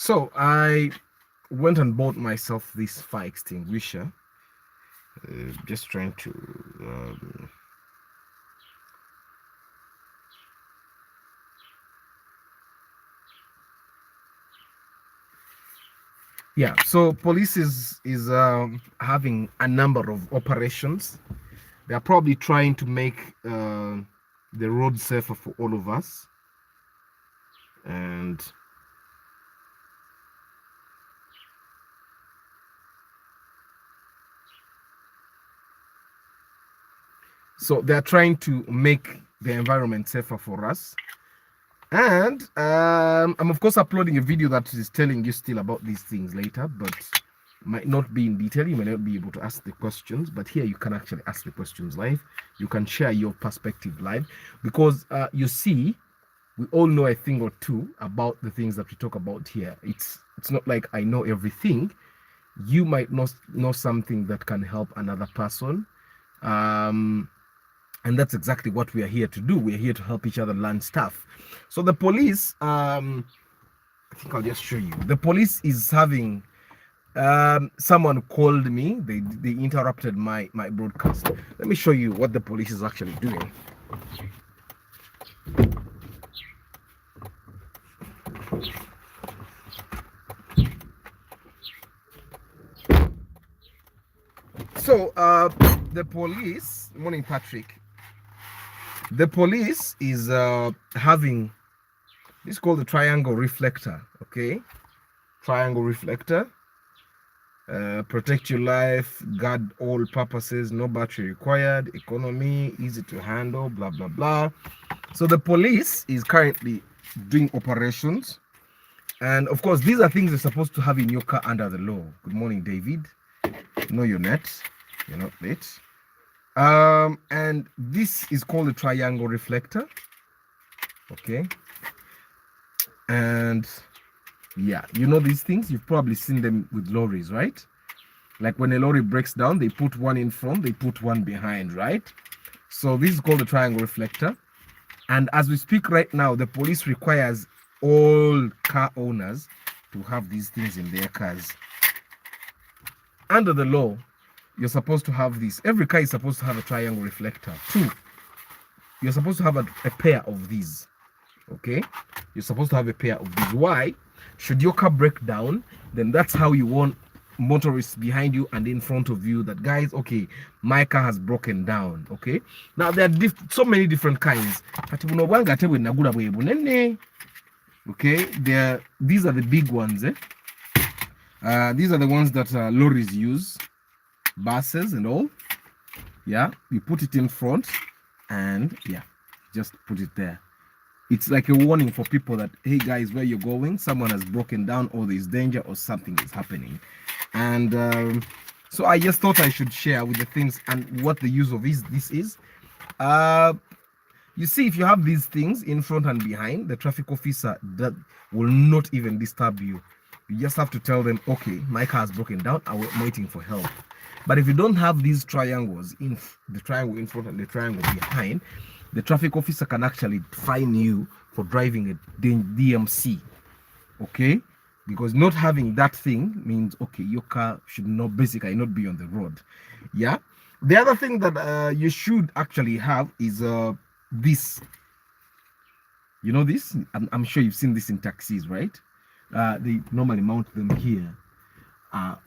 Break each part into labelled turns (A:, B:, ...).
A: So I went and bought myself this fire extinguisher. Just trying to yeah. So police is having a number of operations. They are probably trying to make the road safer for all of us, and so they are trying to make the environment safer for us. And I'm of course uploading a video that is telling you still about these things later, but might not be in detail. You may not be able to ask the questions, but here you can actually ask the questions live. You can share your perspective live, because you see, we all know a thing or two about the things that we talk about here. It's not like I know everything. You might not know something that can help another person. And that's exactly what we are here to do. We're here to help each other learn stuff. So the police, I think I'll just show you. The police is having, someone called me. They interrupted my broadcast. Let me show you what the police is actually doing. So the police, morning Patrick. The police is having, this is called the triangle reflector. Okay, triangle reflector. Protect your life, guard all purposes, no battery required, economy, easy to handle, blah blah blah. So the police is currently doing operations, and of course these are things you're supposed to have in your car under the law. Good morning, David. No, you're not late. And this is called a triangle reflector. Okay, and yeah, you know these things, you've probably seen them with lorries, right? Like when a lorry breaks down, they put one in front, they put one behind, right? So this is called the triangle reflector. And as we speak right now, the police requires all car owners to have these things in their cars. Under the law, you're supposed to have this. Every car is supposed to have a triangle reflector. 2, you're supposed to have a pair of these. Okay, you're supposed to have a pair of these. Why? Should your car break down, then that's how you want motorists behind you and in front of you that, guys, okay, my car has broken down. Okay, now there are so many different kinds. Okay, these are the big ones. These are the ones that lorries use, buses and all. Yeah, you put it in front, and yeah, just put it there. It's like a warning for people that, hey guys, where you're going, someone has broken down, or there's danger, or something is happening. And so I just thought I should share with the things and what the use of this is. You see, if you have these things in front and behind, the traffic officer that will not even disturb you. You just have to tell them, okay, my car has broken down, I'm waiting for help. But if you don't have these triangles, in the triangle in front and the triangle behind, the traffic officer can actually fine you for driving a DMC. Okay, because not having that thing means, okay, your car should not basically not be on the road. Yeah, the other thing that you should actually have is this. You know this, I'm sure you've seen this in taxis, right? They normally mount them here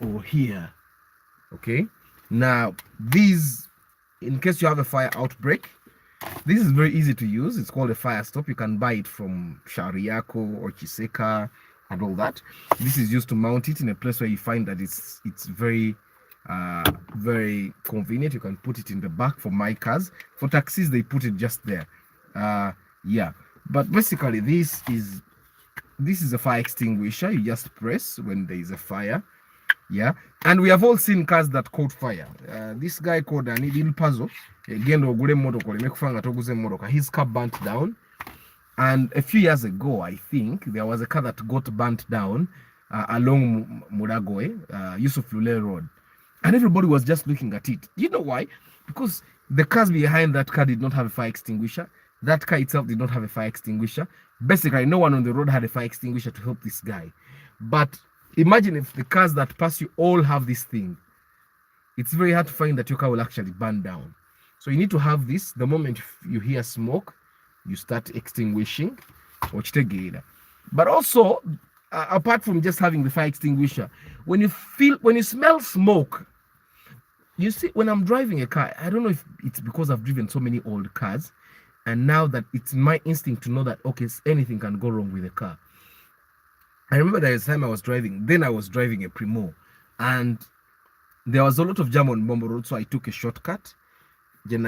A: or here. Okay, now these, in case you have a fire outbreak, this is very easy to use. It's called a fire stop. You can buy it from Shariako or Chiseka and all that. This is used to mount it in a place where you find that it's very very convenient. You can put it in the back. For my cars, for taxis, they put it just there. Yeah, but basically this is a fire extinguisher. You just press when there is a fire. Yeah, and we have all seen cars that caught fire. This guy called Anidil Puzzle, his car burnt down. And a few years ago, I think, there was a car that got burnt down along Muragoe, Yusuf Lule Road. And everybody was just looking at it. You know why? Because the cars behind that car did not have a fire extinguisher. That car itself did not have a fire extinguisher. Basically, no one on the road had a fire extinguisher to help this guy. But imagine if the cars that pass you all have this thing. It's very hard to find that your car will actually burn down. So you need to have this. The moment you hear smoke, you start extinguishing. But also, apart from just having the fire extinguisher, when you smell smoke, you see, when I'm driving a car, I don't know if it's because I've driven so many old cars, and now that it's my instinct to know that, okay, anything can go wrong with the car. I remember there was a time I was driving, then I was driving a Primo, and there was a lot of jam on Bombo Road, so I took a shortcut. Now,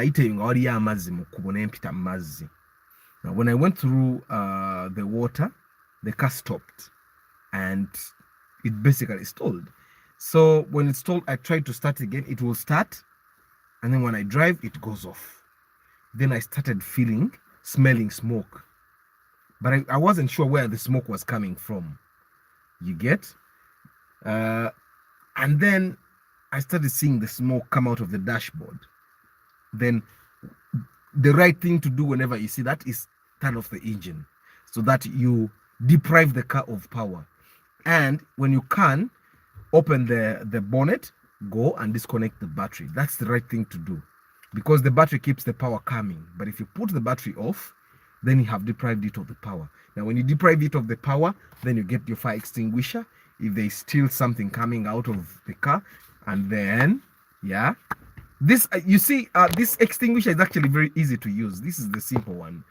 A: when I went through the water, the car stopped, and it basically stalled. So when it stalled, I tried to start again. It will start, and then when I drive, it goes off. Then I started smelling smoke, but I wasn't sure where the smoke was coming from. You get? And then I started seeing the smoke come out of the dashboard. Then the right thing to do whenever you see that is turn off the engine so that you deprive the car of power. And when you can, open the bonnet, go and disconnect the battery. That's the right thing to do, because the battery keeps the power coming. But if you put the battery off, then you have deprived it of the power. Now, when you deprive it of the power, then you get your fire extinguisher. If there's still something coming out of the car, and then, yeah, this you see, this extinguisher is actually very easy to use. This is the simple one.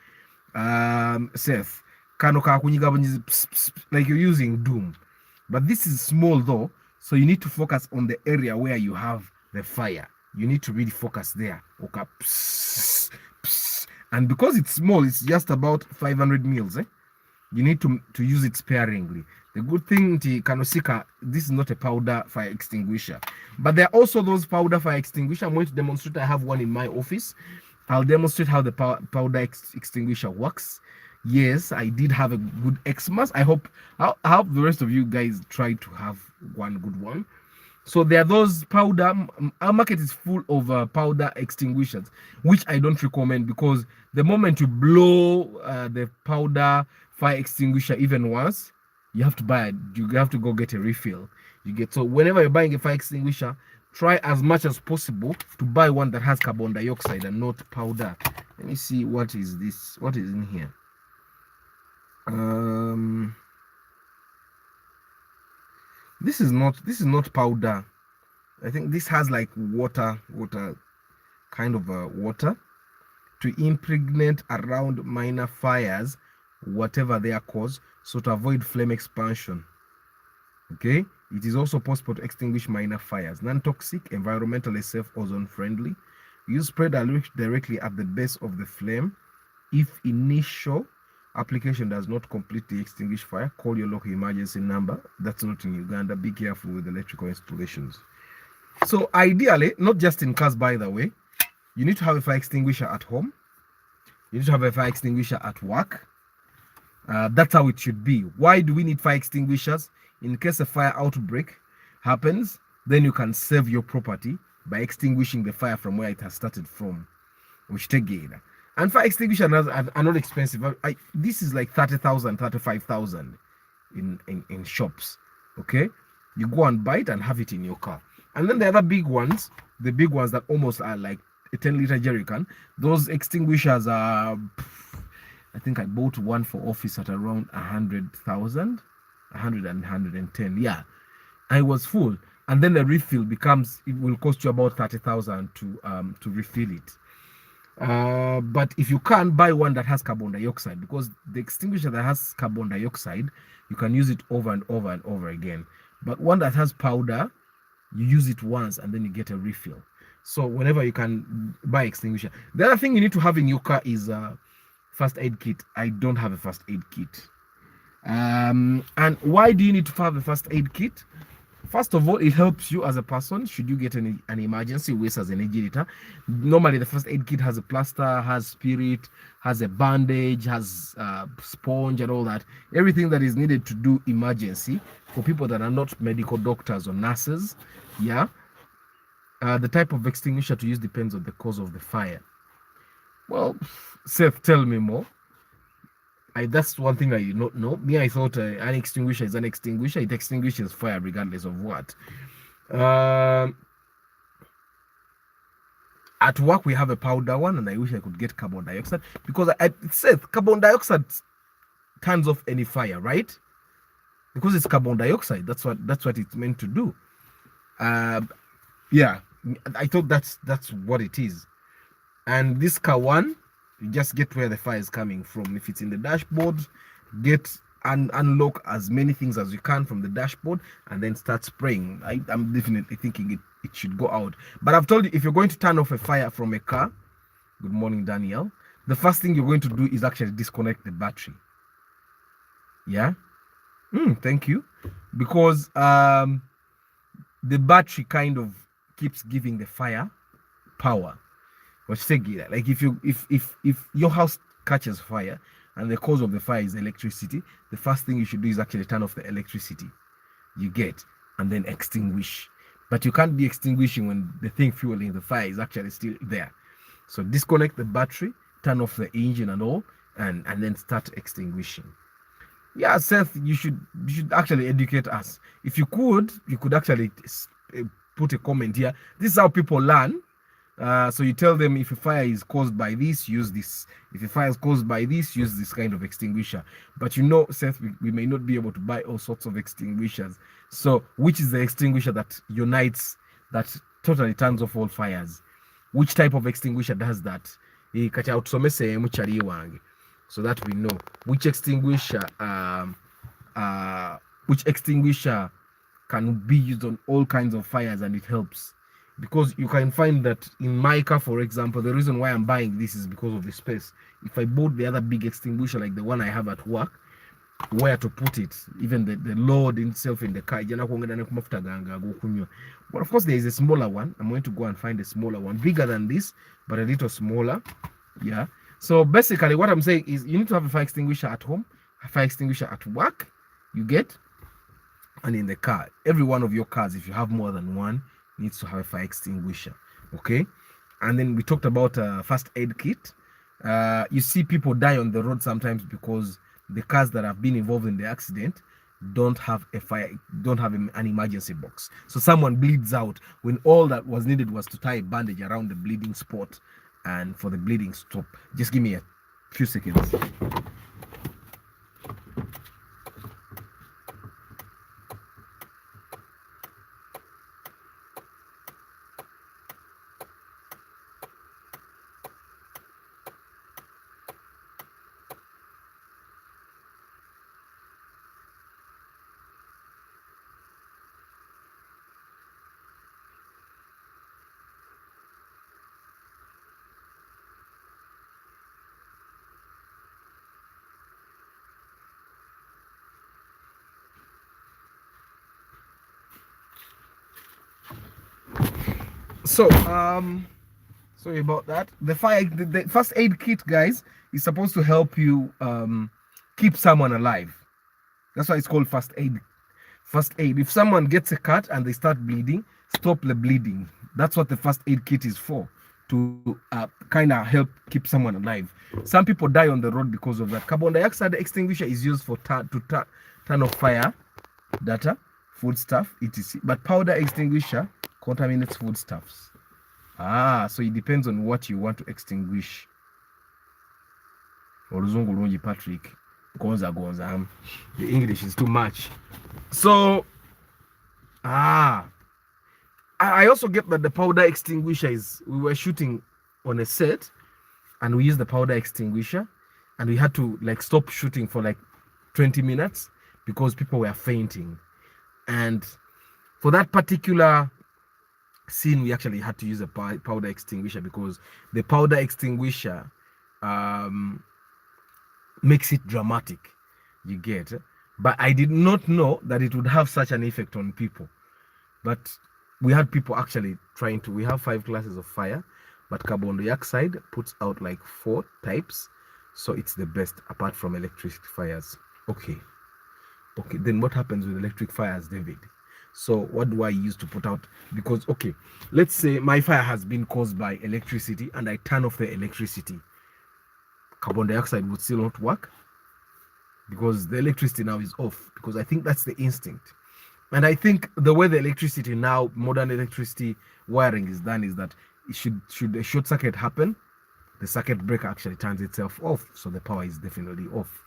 A: Seth, like you're using Doom, but this is small though, so you need to focus on the area where you have the fire. You need to really focus there. Okay. And because it's small, it's just about 500 mils. You need to use it sparingly. The good thing, Kanosika, this is not a powder fire extinguisher, but there are also those powder fire extinguisher. I'm going to demonstrate. I have one in my office. I'll demonstrate how the powder extinguisher works. Yes, I did have a good Xmas. I hope the rest of you guys try to have one good one. So there are those powder. Our market is full of powder extinguishers, which I don't recommend, because the moment you blow the powder fire extinguisher even once, you have to buy it. You have to go get a refill. So whenever you're buying a fire extinguisher, try as much as possible to buy one that has carbon dioxide and not powder. Let me see, what is this? What is in here? This is not powder. I think this has like water kind of water to impregnate around minor fires, whatever their cause, so to avoid flame expansion. Okay, it is also possible to extinguish minor fires. Non-toxic, environmentally safe, ozone friendly. Use spray directly at the base of the flame. If initial application does not completely extinguish fire, call your local emergency number. That's not in Uganda. Be careful with electrical installations. So ideally, not just in cars, by the way, you need to have a fire extinguisher at home. You need to have a fire extinguisher at work. That's how it should be. Why do we need fire extinguishers? In case a fire outbreak happens, then you can save your property by extinguishing the fire from where it has started from. And fire extinguishers are not expensive. This is like 30,000, 35,000 in shops. Okay, you go and buy it and have it in your car. And then the other big ones, the big ones that almost are like a 10-liter jerry can, those extinguishers are, I think I bought one for office at around 100,000, 110. Yeah, I was full. And then the refill it will cost you about 30,000 to refill it. But if you can't, buy one that has carbon dioxide, because the extinguisher that has carbon dioxide, you can use it over and over and over again. But one that has powder, you use it once and then you get a refill. So whenever you can buy extinguisher. The other thing you need to have in your car is a first aid kit. I don't have a first aid kit. And why do you need to have a first aid kit? First of all, it helps you as a person should you get an emergency waste as an agitator. Normally, the first aid kit has a plaster, has spirit, has a bandage, has a sponge and all that. Everything that is needed to do emergency for people that are not medical doctors or nurses. Yeah. The type of extinguisher to use depends on the cause of the fire. Well, Seth, tell me more. That's one thing I did not know. Me, I thought an extinguisher is an extinguisher. It extinguishes fire regardless of what. At work, we have a powder one, and I wish I could get carbon dioxide because it says carbon dioxide turns off any fire, right? Because it's carbon dioxide. That's what it's meant to do. Yeah, I thought that's what it is. And this car one, you just get where the fire is coming from. If it's in the dashboard, get and unlock as many things as you can from the dashboard and then start spraying. I'm definitely thinking it should go out. But I've told you, if you're going to turn off a fire from a car, good morning, Daniel, the first thing you're going to do is actually disconnect the battery. Yeah. Thank you. Because the battery kind of keeps giving the fire power. Like if your house catches fire and the cause of the fire is electricity, the first thing you should do is actually turn off the electricity you get and then extinguish. But you can't be extinguishing when the thing fueling the fire is actually still there. So disconnect the battery, turn off the engine and all, and then start extinguishing. Yeah, Seth, you should actually educate us. If you could actually put a comment here. This is how people learn. So you tell them if a fire is caused by this, use this. If a fire is caused by this, use this kind of extinguisher. But you know, Seth, we may not be able to buy all sorts of extinguishers. So which is the extinguisher that unites, that totally turns off all fires? Which type of extinguisher does that? So that we know which extinguisher can be used on all kinds of fires and it helps. Because you can find that in my car, for example, the reason why I'm buying this is because of the space. If I bought the other big extinguisher like the one I have at work, where to put it, even the load itself in the car. But of course, there is a smaller one. I'm going to go and find a smaller one, bigger than this, but a little smaller. Yeah. So basically, what I'm saying is you need to have a fire extinguisher at home, a fire extinguisher at work, you get, and in the car. Every one of your cars, if you have more than one, needs to have a fire extinguisher. Okay. And then we talked about first aid kit. You see people die on the road sometimes because the cars that have been involved in the accident don't have an emergency box. So someone bleeds out when all that was needed was to tie a bandage around the bleeding spot and for the bleeding stop. Just give me a few seconds. So sorry about that. The first aid kit, guys, is supposed to help you keep someone alive. That's why it's called first aid. First aid. If someone gets a cut and they start bleeding, stop the bleeding. That's what the first aid kit is for, to kind of help keep someone alive. Some people die on the road because of that. Carbon dioxide extinguisher is used for to turn off fire, data, foodstuff, etc. But powder extinguisher contaminates foodstuffs. So it depends on what you want to extinguish. Oluzungu Patrick. Gonza. The English is too much. So I also get that the powder extinguisher is, we were shooting on a set and we used the powder extinguisher and we had to like stop shooting for like 20 minutes because people were fainting. And for that particular scene, we actually had to use a powder extinguisher because the powder extinguisher makes it dramatic, you get. But I did not know that it would have such an effect on people. But we had people actually trying to, we have 5 classes of fire, but carbon dioxide puts out like 4 types, so it's the best apart from electric fires. Okay, then what happens with electric fires, David? So what do I use to put out? Because, okay, let's say my fire has been caused by electricity and I turn off the electricity. Carbon dioxide would still not work. because the electricity now is off, because I think that's the instinct. And I think the way the electricity now, modern electricity wiring is done, is that it should a short circuit happen, the circuit breaker actually turns itself off, so the power is definitely off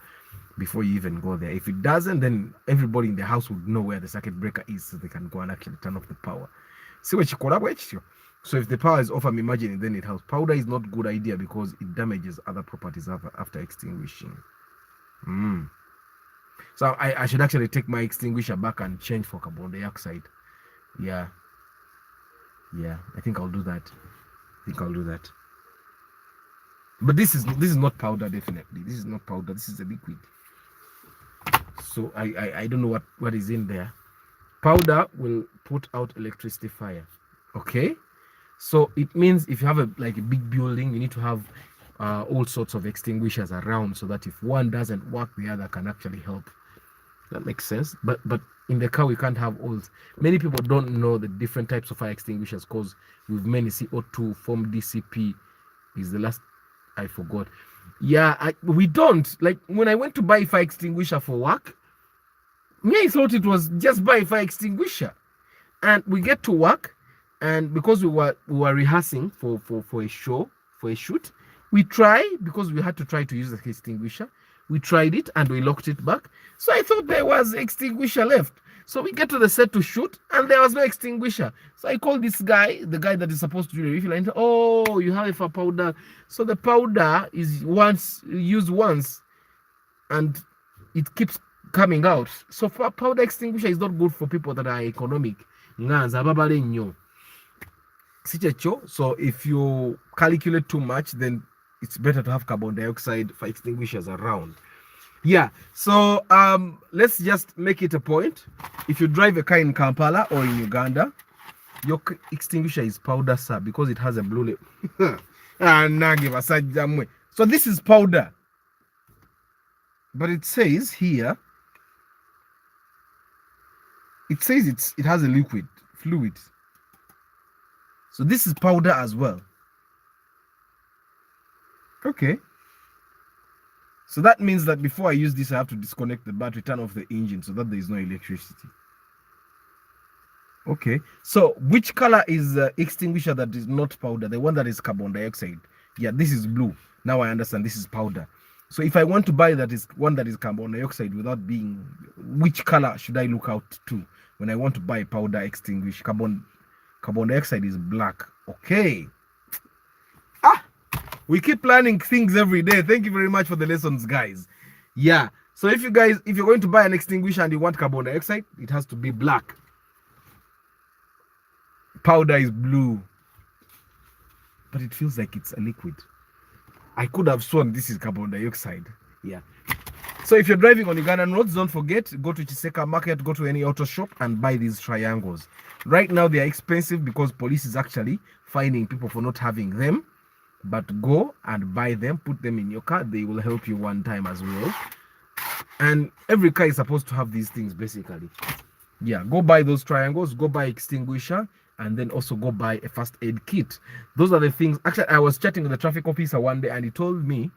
A: before you even go there. If it doesn't, then everybody in the house would know where the circuit breaker is, so they can go and actually turn off the power. See what you call up. So if the power is off, I'm imagining then it helps. Powder is not a good idea because it damages other properties after extinguishing. So I should actually take my extinguisher back and change for carbon dioxide. Yeah, I think I'll do that. But this is not powder, definitely. This is not powder. This is a liquid. So I don't know what is in there. Powder will put out electricity fire. Okay, so it means if you have a big building, you need to have all sorts of extinguishers around, so that if one doesn't work, the other can actually help. That makes sense. But in the car, we can't have all. Many people don't know the different types of fire extinguishers, because with many CO2, foam DCP is the last I forgot. Yeah, we don't. Like when I went to buy fire extinguisher for work, I thought it was just buy fire extinguisher, and we get to work, and because we were rehearsing for a show, for a shoot, we try, because we had to try to use the extinguisher. We tried it and we locked it back. So I thought there was extinguisher left. So we get to the set to shoot and there was no extinguisher. So I called this guy, the guy that is supposed to do the refill, and oh, you have it for powder. So the powder is used once and it keeps coming out. So for powder extinguisher is not good for people that are economic. So if you calculate too much, then it's better to have carbon dioxide fire extinguishers around. Yeah, so let's just make it a point. If you drive a car in Kampala or in Uganda, your extinguisher is powder, sir, because it has a blue label. So this is powder, but it says here, it says it has a fluid. So this is powder as well. Okay, so that means that before I use this, I have to disconnect the battery, turn off the engine, so that there is no electricity. Okay, so which color is the extinguisher that is not powder? The one that is carbon dioxide. Yeah, this is blue. Now I understand this is powder. So if I want to buy one that is carbon dioxide without being, which color should I look out to when I want to buy powder extinguisher? Carbon dioxide is black. Okay. We keep learning things every day. Thank you very much for the lessons, guys. Yeah. So if you're going to buy an extinguisher and you want carbon dioxide, it has to be black. Powder is blue. But it feels like it's a liquid. I could have sworn this is carbon dioxide. Yeah. So if you're driving on Ugandan roads, don't forget, go to Chiseka Market, go to any auto shop and buy these triangles. Right now they are expensive because police is actually fining people for not having them. But go and buy them, put them in your car. They will help you one time as well. And every car is supposed to have these things, basically. Yeah, go buy those triangles, go buy extinguisher, and then also go buy a first aid kit. Those are the things. Actually, I was chatting with the traffic officer one day, and he told me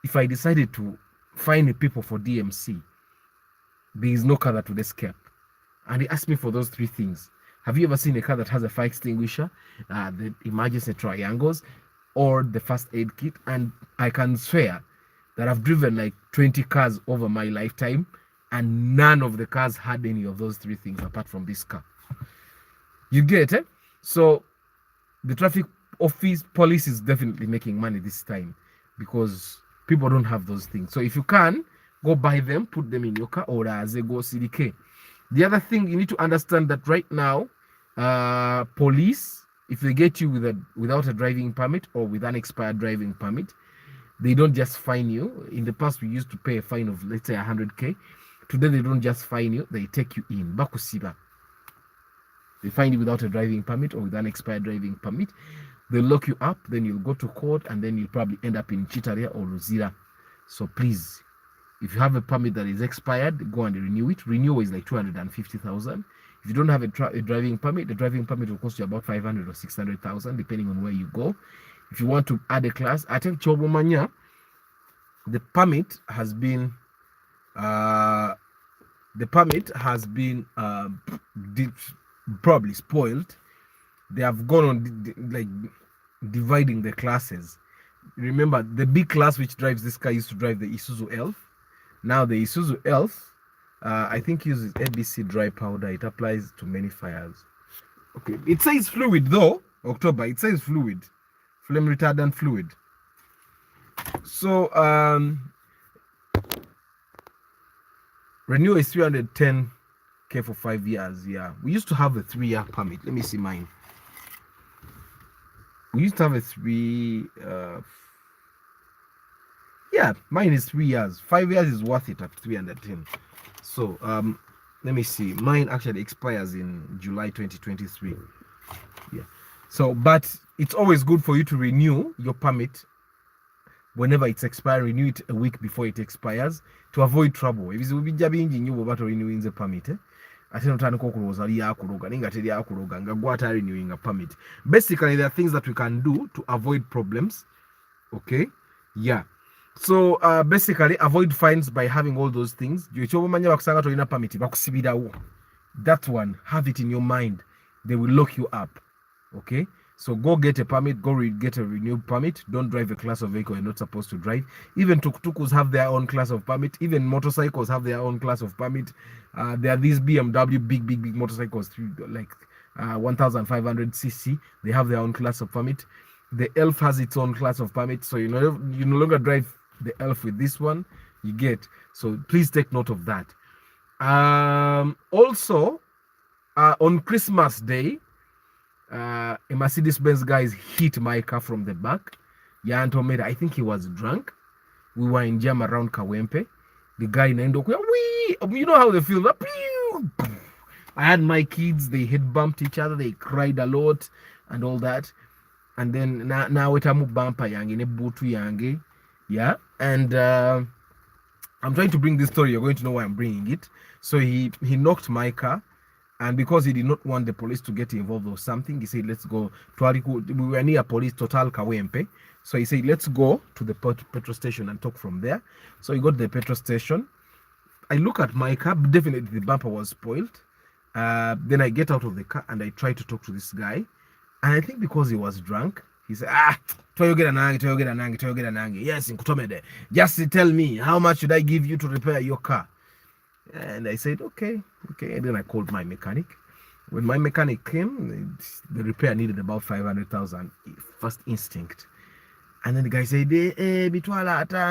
A: if I decided to fine people for DMC, there is no car that would escape. And he asked me for those 3 things. Have you ever seen a car that has a fire extinguisher, the emergency triangles, or the first aid kit? And I can swear that I've driven like 20 cars over my lifetime, and none of the cars had any of those 3 things apart from this car. You get it? So the traffic police is definitely making money this time because people don't have those things. So if you can, go buy them, put them in your car, or as they go CDK. The other thing, you need to understand that right now, police, if they get you without a driving permit or with an expired driving permit, they don't just fine you. In the past, we used to pay a fine of, let's say, 100K. Today, they don't just fine you, they take you in. Bakusiba. They find you without a driving permit or with an expired driving permit. They'll lock you up, then you'll go to court, and then you'll probably end up in Chitaria or Luzira. So please, if you have a permit that is expired, go and renew it. Renewal is like 250,000. If you don't have a driving permit, the driving permit will cost you about 500 or 600,000, depending on where you go. If you want to add a class, I think Chobomanya, the permit has been The permit has been probably spoiled. They have gone on like dividing the classes. Remember, the big class which drives this car used to drive the Isuzu Elf. Now the Isuzu Elf, I think, uses ABC dry powder. It applies to many fires. Okay, it says fluid though. October, it says fluid, flame retardant fluid. So renewal is 310k for 5 years. Yeah, we used to have a 3-year permit. Let me see mine. We used to have a yeah, mine is 3 years. 5 years is worth it at 310. So let me see. Mine actually expires in July 2023. Yeah. So, but it's always good for you to renew your permit whenever it's expired. Renew it a week before it expires to avoid trouble. If you renewing the permit, renewing a permit. Basically, there are things that we can do to avoid problems. Okay, yeah. So basically, avoid fines by having all those things. That one, have it in your mind. They will lock you up. Okay, so go get a permit, get a renewed permit. Don't drive a class of vehicle you're not supposed to drive. Even tuk-tukus have their own class of permit. Even motorcycles have their own class of permit. There are these BMW big motorcycles, like 1500cc. They have their own class of permit. The Elf has its own class of permit. So you no longer drive the Elf with this one. You get. So please take note of that. Also, on Christmas Day, a Mercedes-Benz guys hit my car from the back. Yantomeda, I think he was drunk. We were in jam around Kawempe. The guy in Endo, you know how they feel. I had my kids, they head bumped each other, they cried a lot and all that. And then now it's a bumper yangi, ne butu yangi. Yeah. And I'm trying to bring this story. You're going to know why I'm bringing it. So he knocked my car. And because he did not want the police to get involved or something, he said, let's go to we were near police, Total Kawempe. So he said, let's go to the petrol station and talk from there. So he got to the petrol station. I look at my car, definitely the bumper was spoiled. Then I get out of the car and I try to talk to this guy. And I think because he was drunk, he said, yes, just tell me, how much should I give you to repair your car? And I said, okay. And then I called my mechanic. When my mechanic came, the repair needed about 500,000, first instinct. And then the guy said,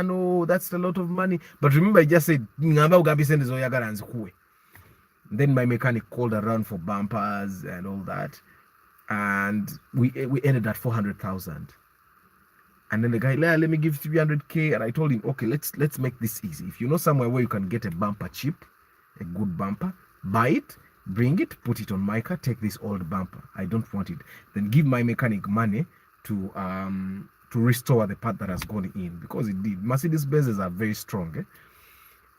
A: no, that's a lot of money. But remember, I just said, then my mechanic called around for bumpers and all that. And we ended at 400,000. And then the guy, let me give 300k. And I told him, okay, let's make this easy. If you know somewhere where you can get a bumper cheap, a good bumper, buy it, bring it, put it on my car, take this old bumper. I don't want it. Then give my mechanic money to restore the part that has gone in, because it did. Mercedes-Benzes are very strong.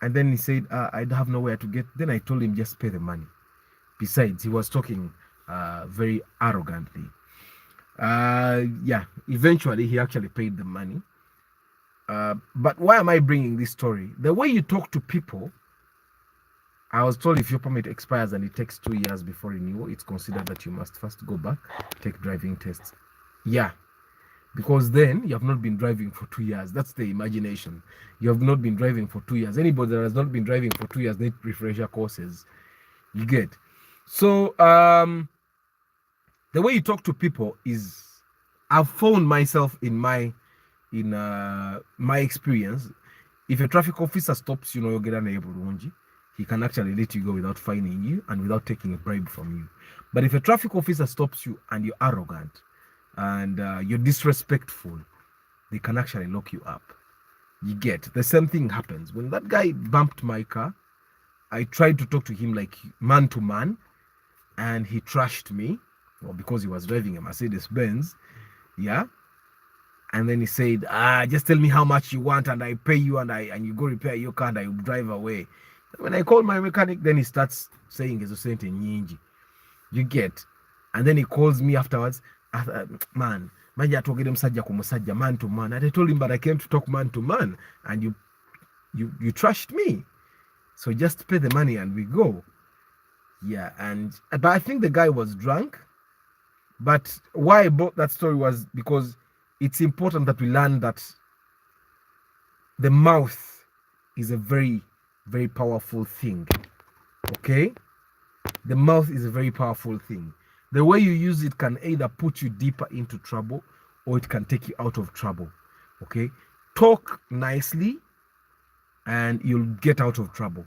A: And then he said, I have nowhere to get. Then I told him, just pay the money. Besides, he was talking very arrogantly. Yeah, eventually he actually paid the money. But why am I bringing this story? The way you talk to people, I was told if your permit expires and it takes 2 years before renewal, it's considered that you must first go back, take driving tests. Yeah, because then you have not been driving for 2 years. That's the imagination. You have not been driving for 2 years. Anybody that has not been driving for 2 years needs refresher courses. You get. So, the way you talk to people is, I've found myself in my experience, if a traffic officer stops you, you get an he can actually let you go without fining you and without taking a bribe from you. But if a traffic officer stops you and you're arrogant and you're disrespectful, they can actually lock you up. You get. The same thing happens. When that guy bumped my car, I tried to talk to him like man to man, and he trashed me. Well, because he was driving a Mercedes-Benz, yeah. And then he said, just tell me how much you want and I pay you, and you go repair your car and I drive away. When I call my mechanic, then he starts saying he's a Nyinji. You get. And then he calls me afterwards, man to man. And I told him, but I came to talk man to man, and you trashed me. So just pay the money and we go. Yeah, but I think the guy was drunk. But why I brought that story was because it's important that we learn that the mouth is a very, very powerful thing. Okay? The mouth is a very powerful thing. The way you use it can either put you deeper into trouble or it can take you out of trouble. Okay? Talk nicely and you'll get out of trouble.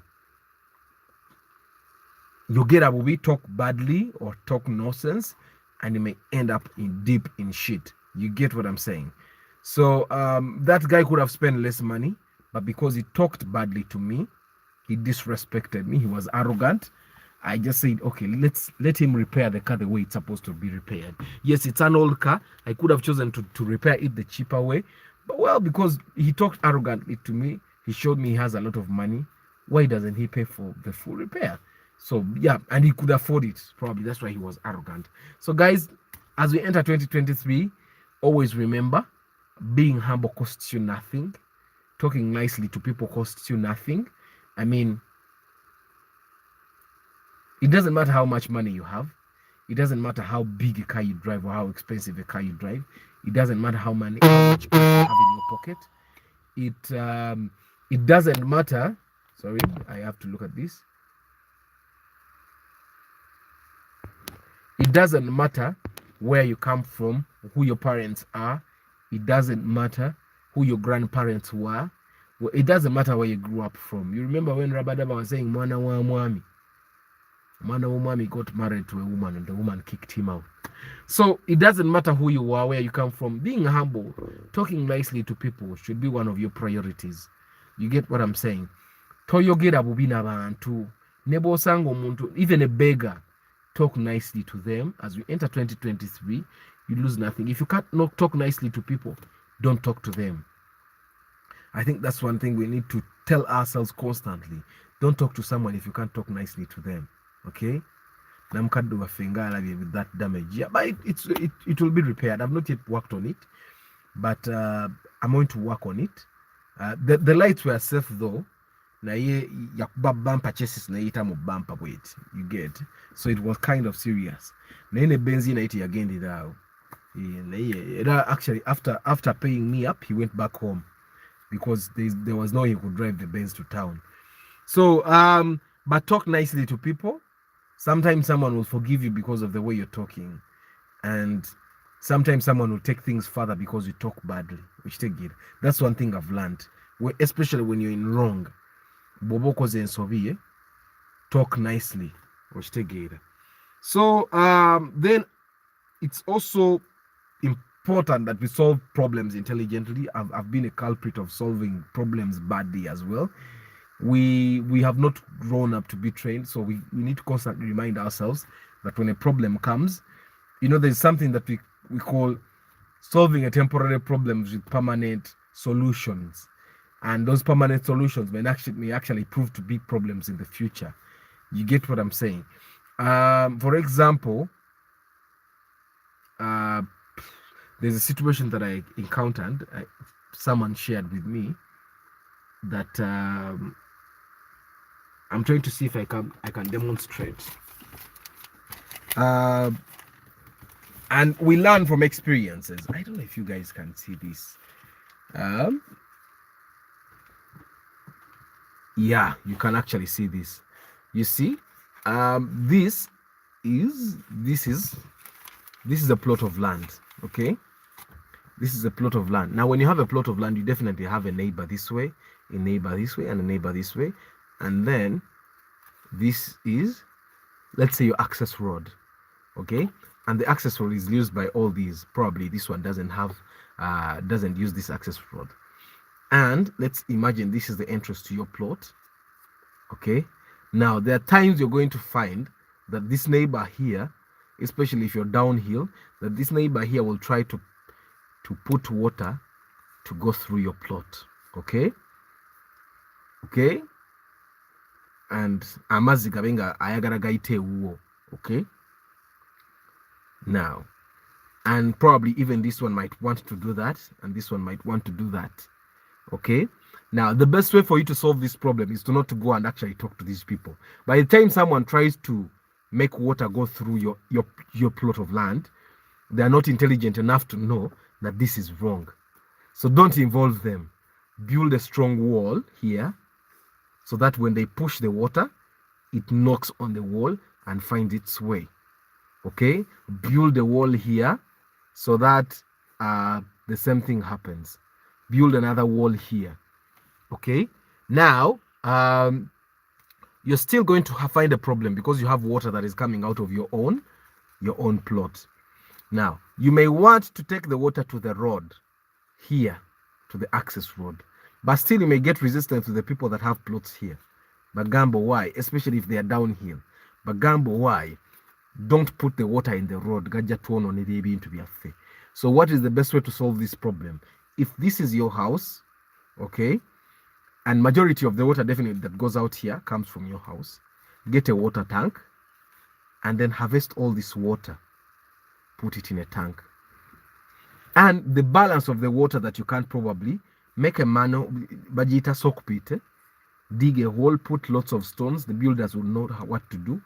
A: You'll get up, we talk badly or talk nonsense, and you may end up deep in shit. You get what I'm saying? So that guy could have spent less money, but because he talked badly to me, he disrespected me, he was arrogant. I just said, okay, let him repair the car the way it's supposed to be repaired. Yes, it's an old car. I could have chosen to repair it the cheaper way. But well, because he talked arrogantly to me, he showed me he has a lot of money. Why doesn't he pay for the full repair? So yeah, and he could afford it. Probably that's why he was arrogant. So guys, as we enter 2023, always remember, being humble costs you nothing. Talking nicely to people costs you nothing. I mean, it doesn't matter how much money you have. It doesn't matter how big a car you drive or how expensive a car you drive. It doesn't matter how much cash you have in your pocket. It doesn't matter. Sorry, I have to look at this. It doesn't matter where you come from, who your parents are. It doesn't matter who your grandparents were. It doesn't matter where you grew up from. You remember when Rabadaba was saying, Mwana wa mwami? Mwana wa mwami got married to a woman and the woman kicked him out. So it doesn't matter who you are, where you come from. Being humble, talking nicely to people should be one of your priorities. You get what I'm saying? Toyogera bubina bantu. Nebo sango muntu, even a beggar. Talk nicely to them. As we enter 2023, you lose nothing. If you can't not talk nicely to people, don't talk to them. I think that's one thing we need to tell ourselves constantly. Don't talk to someone if you can't talk nicely to them. Okay? Namkadu Fingala with that damage. Yeah, but it will be repaired. I've not yet worked on it, but I'm going to work on it. The lights were safe though. Na ye yakuba bumper chases na ita mo bumper weight. You get, so it was kind of serious. Na ine benzine na iti yagendi dao. Actually after paying me up, he went back home because there was no way he could drive the Benz to town. So but talk nicely to people. Sometimes someone will forgive you because of the way you're talking, and sometimes someone will take things further because you talk badly, which take it. That's one thing I've learned, especially when you're in wrong. Talk nicely, which take it. So then it's also important that we solve problems intelligently. I've been a culprit of solving problems badly as well. We have not grown up to be trained, so we need to constantly remind ourselves that when a problem comes, there's something that we call solving a temporary problem with permanent solutions, and those permanent solutions may actually prove to be problems in the future. You get what I'm saying? For example, there's a situation that I encountered. Someone shared with me that I'm trying to see if I can demonstrate. And we learn from experiences. I don't know if you guys can see this. Yeah, you can actually see this. You see, this is a plot of land. Okay, this is a plot of land. Now, when you have a plot of land, you definitely have a neighbor this way, a neighbor this way, and a neighbor this way. And then this is, let's say, your access road. Okay, and the access road is used by all these. Probably this one doesn't use this access road. And let's imagine this is the entrance to your plot. Okay, now there are times you're going to find that this neighbor here, especially if you're downhill, that this neighbor here will try to put water to go through your plot. Okay, and amazi gabenga ayagala gaite uwo. Okay, now, and probably even this one might want to do that, and this one might want to do that. Okay, Now, the best way for you to solve this problem is to not to go and actually talk to these people. By the time someone tries to make water go through your plot of land, they are not intelligent enough to know that this is wrong. So don't involve them. Build a strong wall here so that when they push the water, it knocks on the wall and finds its way. Okay? Build a wall here so that the same thing happens. Build another wall here. Okay? Now, you're still going to find a problem because you have water that is coming out of your own plot. Now, you may want to take the water to the road here, to the access road, but still you may get resistance to the people that have plots here. But gamble why, especially if they are downhill. But gamble why, don't put the water in the road. So what is the best way to solve this problem? If this is your house, okay, and majority of the water definitely that goes out here comes from your house, get a water tank and then harvest all this water, put it in a tank. And the balance of the water that you can probably make a mano, bajita soak pit, dig a hole, put lots of stones. The builders will know what to do,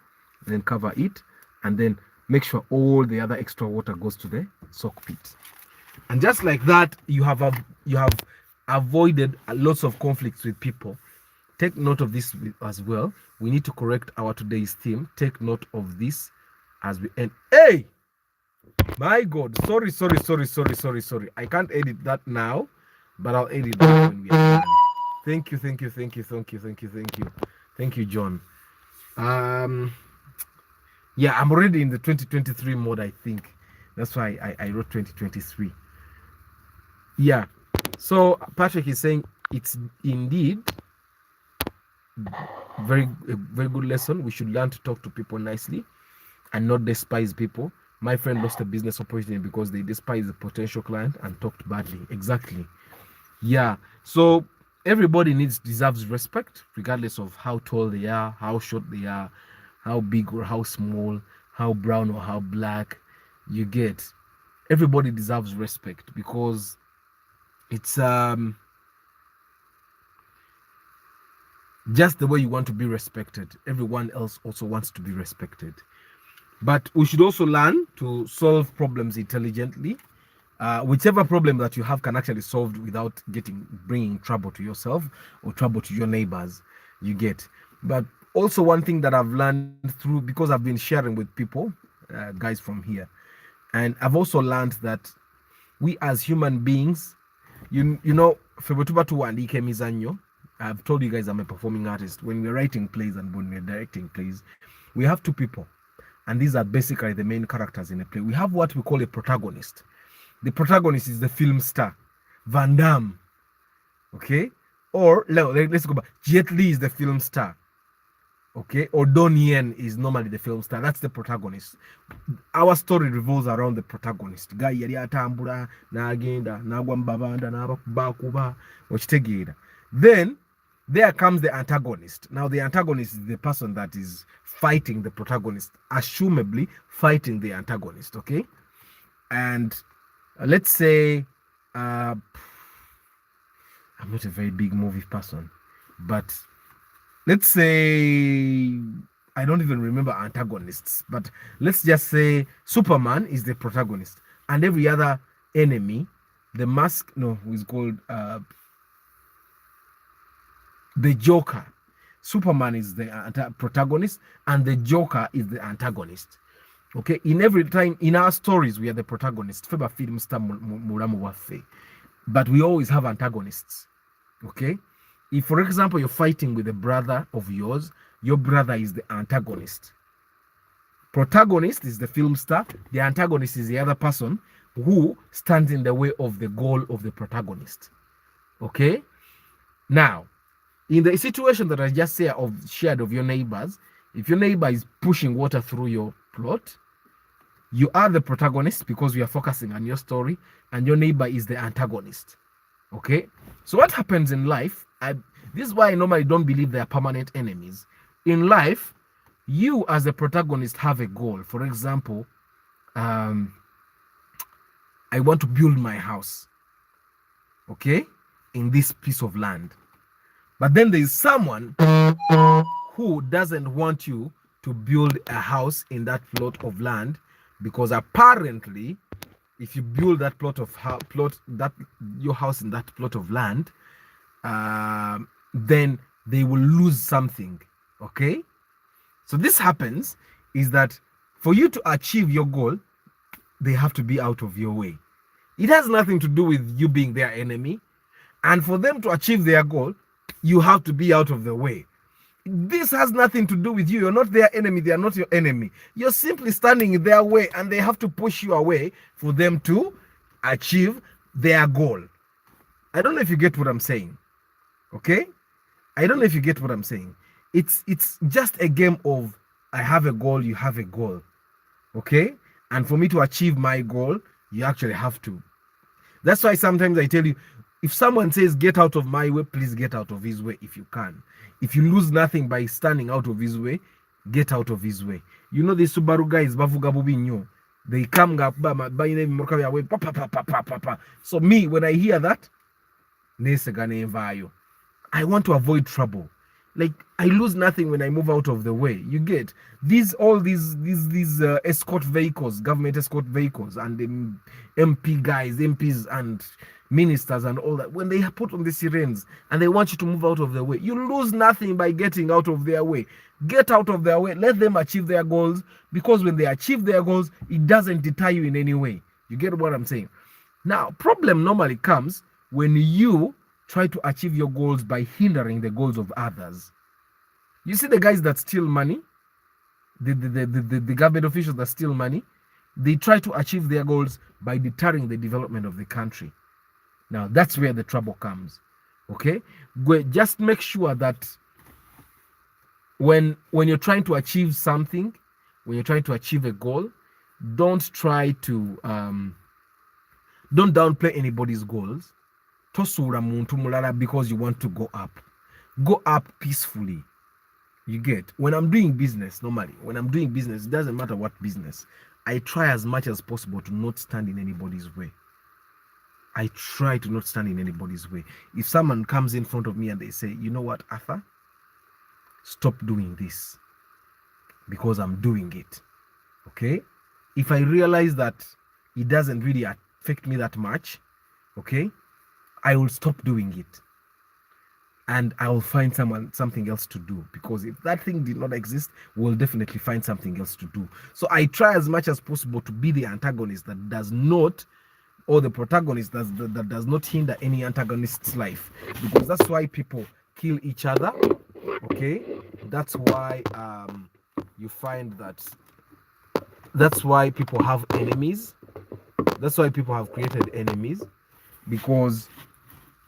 A: then cover it, and then make sure all the other extra water goes to the soak pit. And just like that, you have avoided lots of conflicts with people. Take note of this as well. We need to correct our today's theme. Take note of this as we end. Hey, my God, sorry. I can't edit that now, but I'll edit that when we are done. Thank you, John. Yeah, I'm already in the 2023 mode, I think. That's why I wrote 2023. Yeah. So Patrick is saying it's indeed a very good lesson. We should learn to talk to people nicely and not despise people. My friend lost a business opportunity because they despised the potential client and talked badly. Exactly. Yeah. So everybody deserves respect, regardless of how tall they are, how short they are, how big or how small, how brown or how black. You get. Everybody deserves respect because it's just the way you want to be respected. Everyone else also wants to be respected. But we should also learn to solve problems intelligently. Whichever problem that you have can actually solve without bringing trouble to yourself or trouble to your neighbors. You get. But also one thing that I've learned through, because I've been sharing with people, guys from here, and I've also learned that we as human beings, you know, I've told you guys I'm a performing artist. When we're writing plays and when we're directing plays, we have two people. And these are basically the main characters in a play. We have what we call a protagonist. The protagonist is the film star, Van Damme. Okay? Or, let's go back. Jet Li is the film star. Okay? Or Donnie Yen is normally the film star. That's the protagonist. Our story revolves around the protagonist. Guy yali atambula, n'agenda, n'agwa mu babanda, n'abakuba, okitegeera. Then, there comes the antagonist. Now, the antagonist is the person that is fighting the protagonist, assumably fighting the antagonist, okay? And let's say, I'm not a very big movie person, but let's say, I don't even remember antagonists, but let's just say Superman is the protagonist, and every other enemy, the mask, no, is called the Joker. Superman is the protagonist and the Joker is the antagonist. Okay, in every time in our stories we are the protagonist. But we always have antagonists. Okay, if for example you're fighting with a brother of yours, your brother is the antagonist. Protagonist is the film star. The antagonist is the other person who stands in the way of the goal of the protagonist. Okay, now, in the situation that I just shared of your neighbors, if your neighbor is pushing water through your plot, you are the protagonist because we are focusing on your story, and your neighbor is the antagonist. Okay? So what happens in life, this is why I normally don't believe they are permanent enemies. In life, you as the protagonist have a goal. For example, I want to build my house, okay, in this piece of land. But then there is someone who doesn't want you to build a house in that plot of land, because apparently if you build that your house in that plot of land, then they will lose something. Okay, so this happens is that for you to achieve your goal, they have to be out of your way. It has nothing to do with you being their enemy, and for them to achieve their goal, you have to be out of the way. This has nothing to do with you. You're not their enemy. They are not your enemy. You're simply standing in their way, and they have to push you away for them to achieve their goal. I don't know if you get what I'm saying. Okay? I don't know if you get what I'm saying. It's just a game of I have a goal, you have a goal. Okay? And for me to achieve my goal, you actually have to. That's why sometimes I tell you, if someone says get out of my way, please get out of his way if you can. If you lose nothing by standing out of his way, get out of his way. You know the Subaru guys, bavuga bubinyo. They come up. So me, when I hear that, I want to avoid trouble. Like, I lose nothing when I move out of the way. You get all these escort vehicles, government escort vehicles, and the MP guys, MPs and ministers and all that. When they put on the sirens and they want you to move out of the way, you lose nothing by getting out of their way. Get out of their way. Let them achieve their goals, because when they achieve their goals, it doesn't deter you in any way. You get what I'm saying? Now, problem normally comes when you try to achieve your goals by hindering the goals of others. You see the guys that steal money, the government officials that steal money, they try to achieve their goals by deterring the development of the country. Now, that's where the trouble comes. Okay? Just make sure that when you're trying to achieve something, when you're trying to achieve a goal, don't try to don't downplay anybody's goals. Tosura muntu mulala because you want to go up. Go up peacefully. You get? When I'm doing business, normally, when I'm doing business, it doesn't matter what business, I try as much as possible to not stand in anybody's way. I try to not stand in anybody's way. If someone comes in front of me and they say, you know what, Arthur, stop doing this because I'm doing it. Okay? If I realize that it doesn't really affect me that much, okay, I will stop doing it, and I will find something else to do, because if that thing did not exist, we'll definitely find something else to do. So I try as much as possible to be the antagonist that does not, or the protagonist that does not hinder any antagonist's life, because that's why people kill each other. Okay, that's why you find that's why people have enemies. That's why people have created enemies, because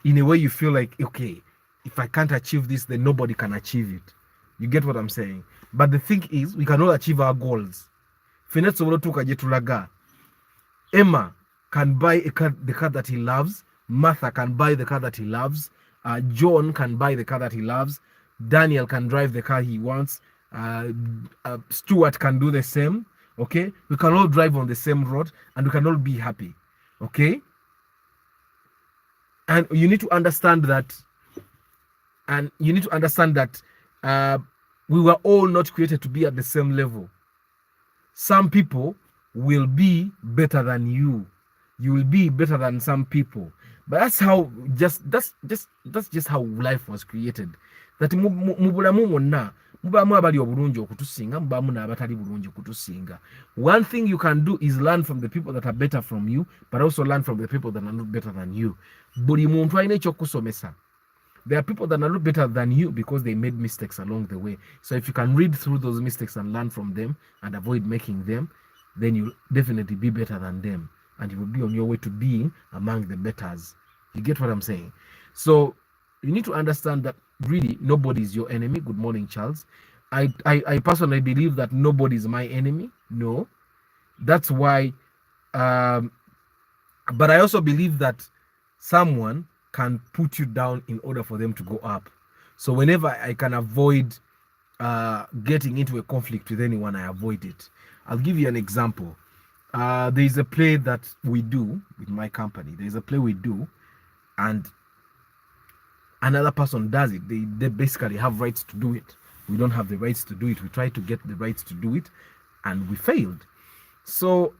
A: in a way you feel like, okay, if I can't achieve this, then nobody can achieve it. You get what I'm saying? But the thing is, we cannot achieve our goals. Emma can buy the car that he loves. Martha can buy the car that he loves. John can buy the car that he loves. Daniel can drive the car he wants. Stuart can do the same. Okay, we can all drive on the same road and we can all be happy. Okay, and you need to understand that. We were all not created to be at the same level. Some people will be better than you. You will be better than some people. But that's just how life was created. That one thing you can do is learn from the people that are better from you, but also learn from the people that are not better than you. There are people that are not better than you because they made mistakes along the way. So if you can read through those mistakes and learn from them and avoid making them, then you'll definitely be better than them. And you will be on your way to being among the betters. You get what I'm saying? So you need to understand that really nobody is your enemy. Good morning, Charles. I personally believe that nobody is my enemy. No. That's why, but I also believe that someone can put you down in order for them to go up. So whenever I can avoid getting into a conflict with anyone, I avoid it. I'll give you an example. There is a play that we do with my company. There is a play we do, and another person does it. They basically have rights to do it. We don't have the rights to do it. We try to get the rights to do it, and we failed. So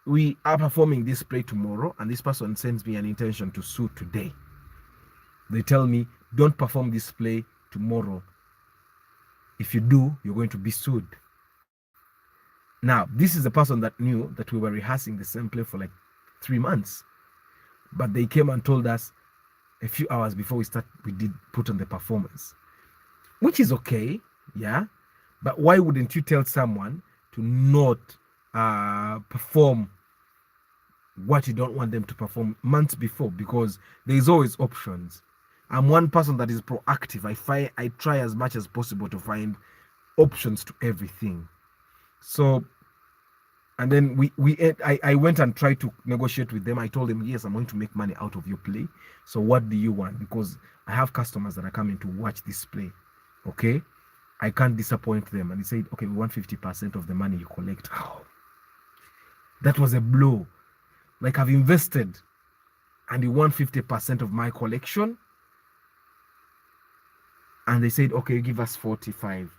A: we are performing this play tomorrow, and this person sends me an intention to sue today. They tell me, don't perform this play tomorrow. If you do, you're going to be sued. Now, this is a person that knew that we were rehearsing the same play for like 3 months. But they came and told us a few hours before we did put on the performance, which is okay, yeah. But why wouldn't you tell someone to not perform what you don't want them to perform months before? Because there's always options. I'm one person that is proactive. I try as much as possible to find options to everything. So, and then I went and tried to negotiate with them. I told them, yes, I'm going to make money out of your play. So what do you want? Because I have customers that are coming to watch this play. Okay, I can't disappoint them. And he said, okay, we want 50% of the money you collect. Oh, that was a blow. Like, I've invested and you want 50% of my collection. And they said, okay, give us 45.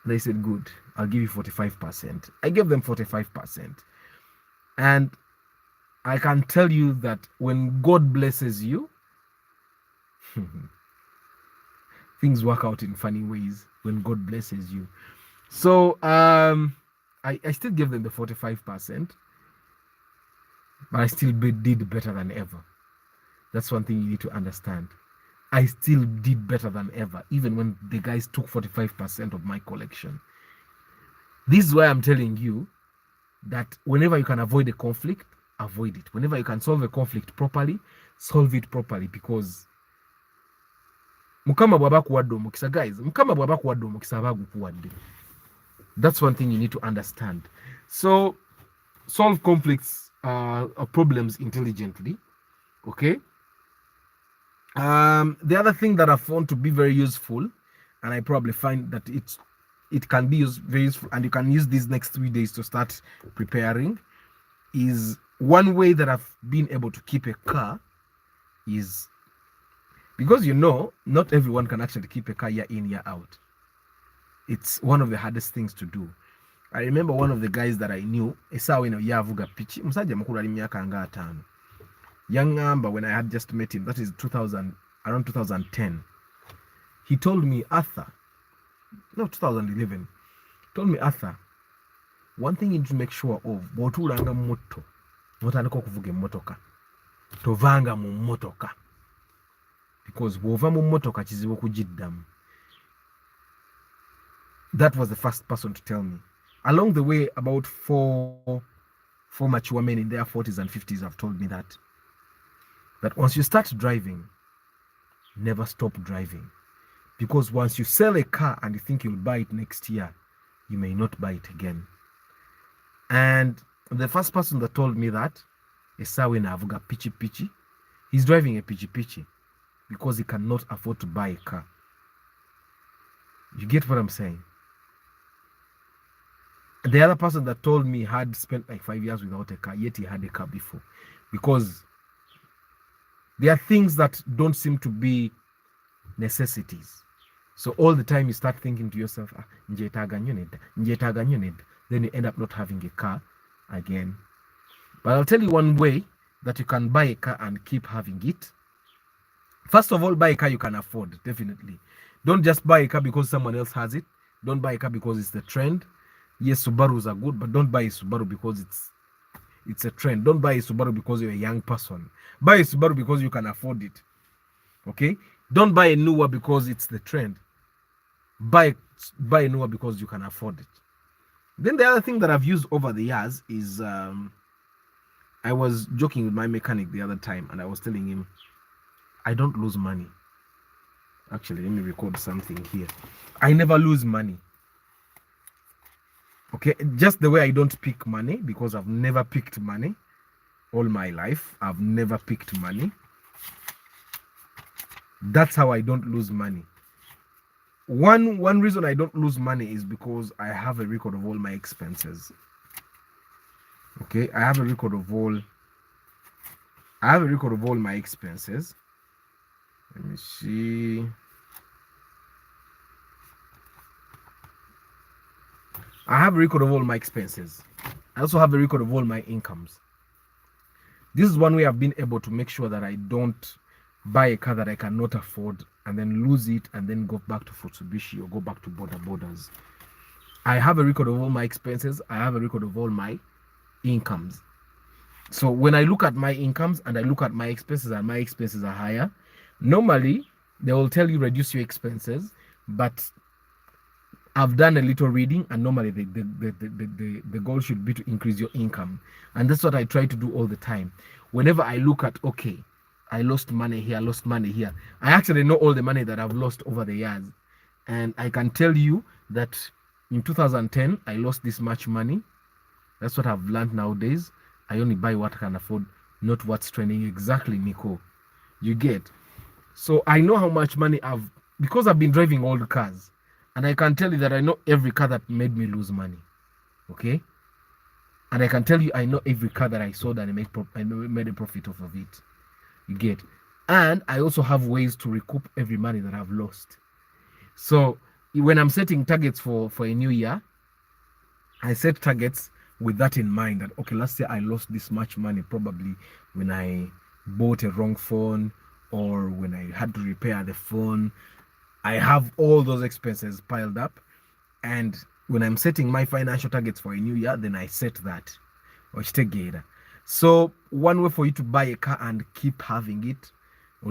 A: They said, good, I'll give you 45%. I gave them 45%. And I can tell you that when God blesses you, things work out in funny ways when God blesses you. So I still gave them the 45%, but I still did better than ever. That's one thing you need to understand. I still did better than ever, even when the guys took 45% of my collection. This is why I'm telling you that whenever you can avoid a conflict, avoid it. Whenever you can solve a conflict properly, solve it properly, because mukama bwaba kuwadde omukisa, guys, mukama bwaba kuwadde omukisa aba gukuwadde. That's one thing you need to understand. So solve conflicts or problems intelligently. Okay. The other thing that I found to be very useful, and I probably find that it can be very useful, and you can use these next 3 days to start preparing, is one way that I've been able to keep a car is because, you know, not everyone can actually keep a car year in, year out. It's one of the hardest things to do. I remember one of the guys that I knew, yavuga pichi, musajja mukulu ali myaka nga 5. Young Amber, when I had just met him, that is around 2010, he told me, Arthur, no, 2011, told me, Arthur, one thing you need to make sure of, bw'otuulanga mu mmoto, n'otandika okuvuga emmotoka, tovanga mu mmotoka, because bw'ova mu mmotoka kizibu okugiddamu. That was the first person to tell me. Along the way, about four mature men in their 40s and 50s have told me that once you start driving, never stop driving. Because once you sell a car and you think you'll buy it next year, you may not buy it again. And the first person that told me that is Sawe Navuga Pichi Pichi. He's driving a Pichi Pichi because he cannot afford to buy a car. You get what I'm saying? The other person that told me had spent like 5 years without a car, yet he had a car before. Because there are things that don't seem to be necessities. So all the time you start thinking to yourself, then you end up not having a car again. But I'll tell you one way that you can buy a car and keep having it. First of all, buy a car you can afford, definitely. Don't just buy a car because someone else has it. Don't buy a car because it's the trend. Yes, Subarus are good, but don't buy a Subaru because it's a trend. Don't buy a Subaru because you're a young person. Buy a Subaru because you can afford it. Okay? Don't buy a newer because it's the trend. Buy a newer because you can afford it. Then the other thing that I've used over the years is I was joking with my mechanic the other time, and I was telling him I don't lose money. Actually, let me record something here. I never lose money. Okay, just the way I don't pick money, because I've never picked money all my life. I've never picked money. That's how I don't lose money. One reason I don't lose money is because I have a record of all my expenses. Okay, I have a record of all my expenses. Let me see. I have a record of all my expenses. I also have a record of all my incomes. This is one way I've been able to make sure that I don't buy a car that I cannot afford and then lose it and then go back to Futsubishi or go back to borders. I have a record of all my expenses. I have a record of all my incomes. So when I look at my incomes and I look at my expenses and my expenses are higher, normally they will tell you reduce your expenses, but I've done a little reading, and normally the goal should be to increase your income. And that's what I try to do all the time. Whenever I look at, okay, I lost money here, I actually know all the money that I've lost over the years. And I can tell you that in 2010, I lost this much money. That's what I've learned nowadays. I only buy what I can afford, not what's trending. Exactly, Nico. You get. So I know how much money because I've been driving old cars. And I can tell you that I know every car that made me lose money. Okay? And I can tell you I know every car that I sold and I made a profit off of it. You get? And I also have ways to recoup every money that I've lost. So when I'm setting targets for a new year, I set targets with that in mind, that okay, let's say I lost this much money probably when I bought a wrong phone or when I had to repair the phone. I have all those expenses piled up, and when I'm setting my financial targets for a new year, then I set that. So one way for you to buy a car and keep having it, I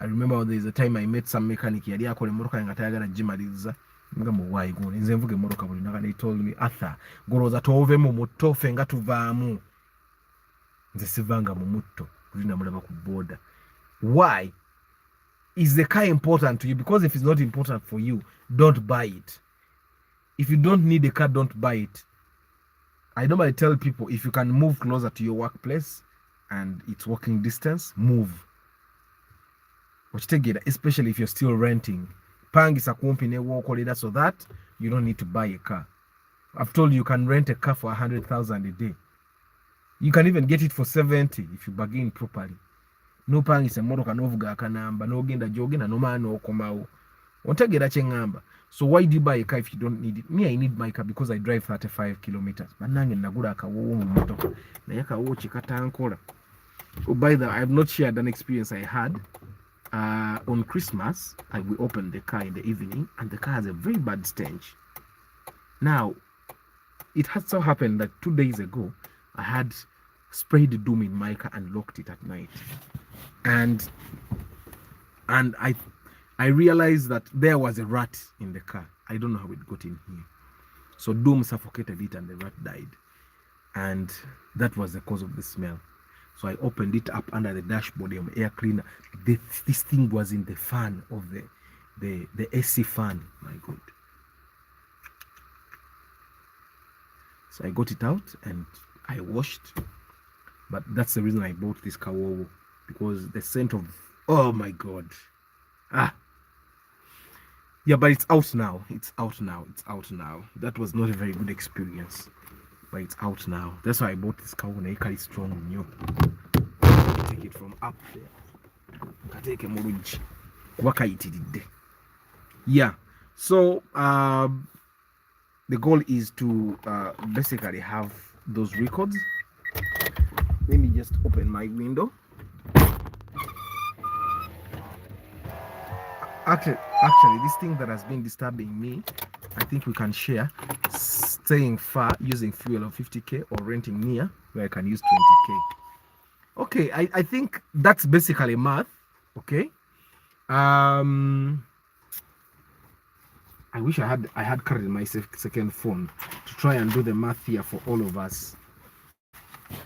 A: remember there's a time I met some mechanic yali akola emotoka nga tayagala gimaliza nga muwayi gone nze mvuga emotoka buli naka, they told me, Arthur, goloza tove mu mutto fe nga tuvaamu. Nze sivanga mu mutto kulina mulaba ku border. Why? Is the car important to you? Because if it's not important for you, don't buy it. If you don't need a car, don't buy it. I normally tell people, if you can move closer to your workplace and it's walking distance, move. Especially if you're still renting. Pangisa kumpi ne wokolera, so that you don't need to buy a car. I've told you can rent a car for 100,000 a day. You can even get it for 70 if you bargain properly. No pangisa emotoka novuga akanamba nogenda jogenda nomana okomawo. Ontegera kyengamba. So why do you buy a car if you don't need it? Me, I need my car because I drive 35 kilometers. But nange nagula akawowo mu motoka. Naye akawowo kikatankola. Oh, by the way, I've not shared an experience I had. On Christmas, we opened the car in the evening, and the car has a very bad stench. Now, it had so happened that 2 days ago, I had sprayed doom in my car and locked it at night. And I realized that there was a rat in the car. I don't know how it got in here. So doom suffocated it and the rat died. And that was the cause of the smell. So I opened it up under the dashboard of the air cleaner. This thing was in the fan of the AC fan. My God. So I got it out and I washed. But that's the reason I bought this Kawowo. Because the scent of, oh my God. Yeah, but it's out now. It's out now. That was not a very good experience. But it's out now. That's why I bought this cow when I carry strong in you. Take it from up there. Take a mortgage. Yeah. So the goal is to basically have those records. Let me just open my window. Actually, this thing that has been disturbing me, I think we can share. Staying far using fuel of 50k or renting near where I can use 20k. Okay, I think that's basically math. Okay. I wish I had carried my second phone to try and do the math here for all of us.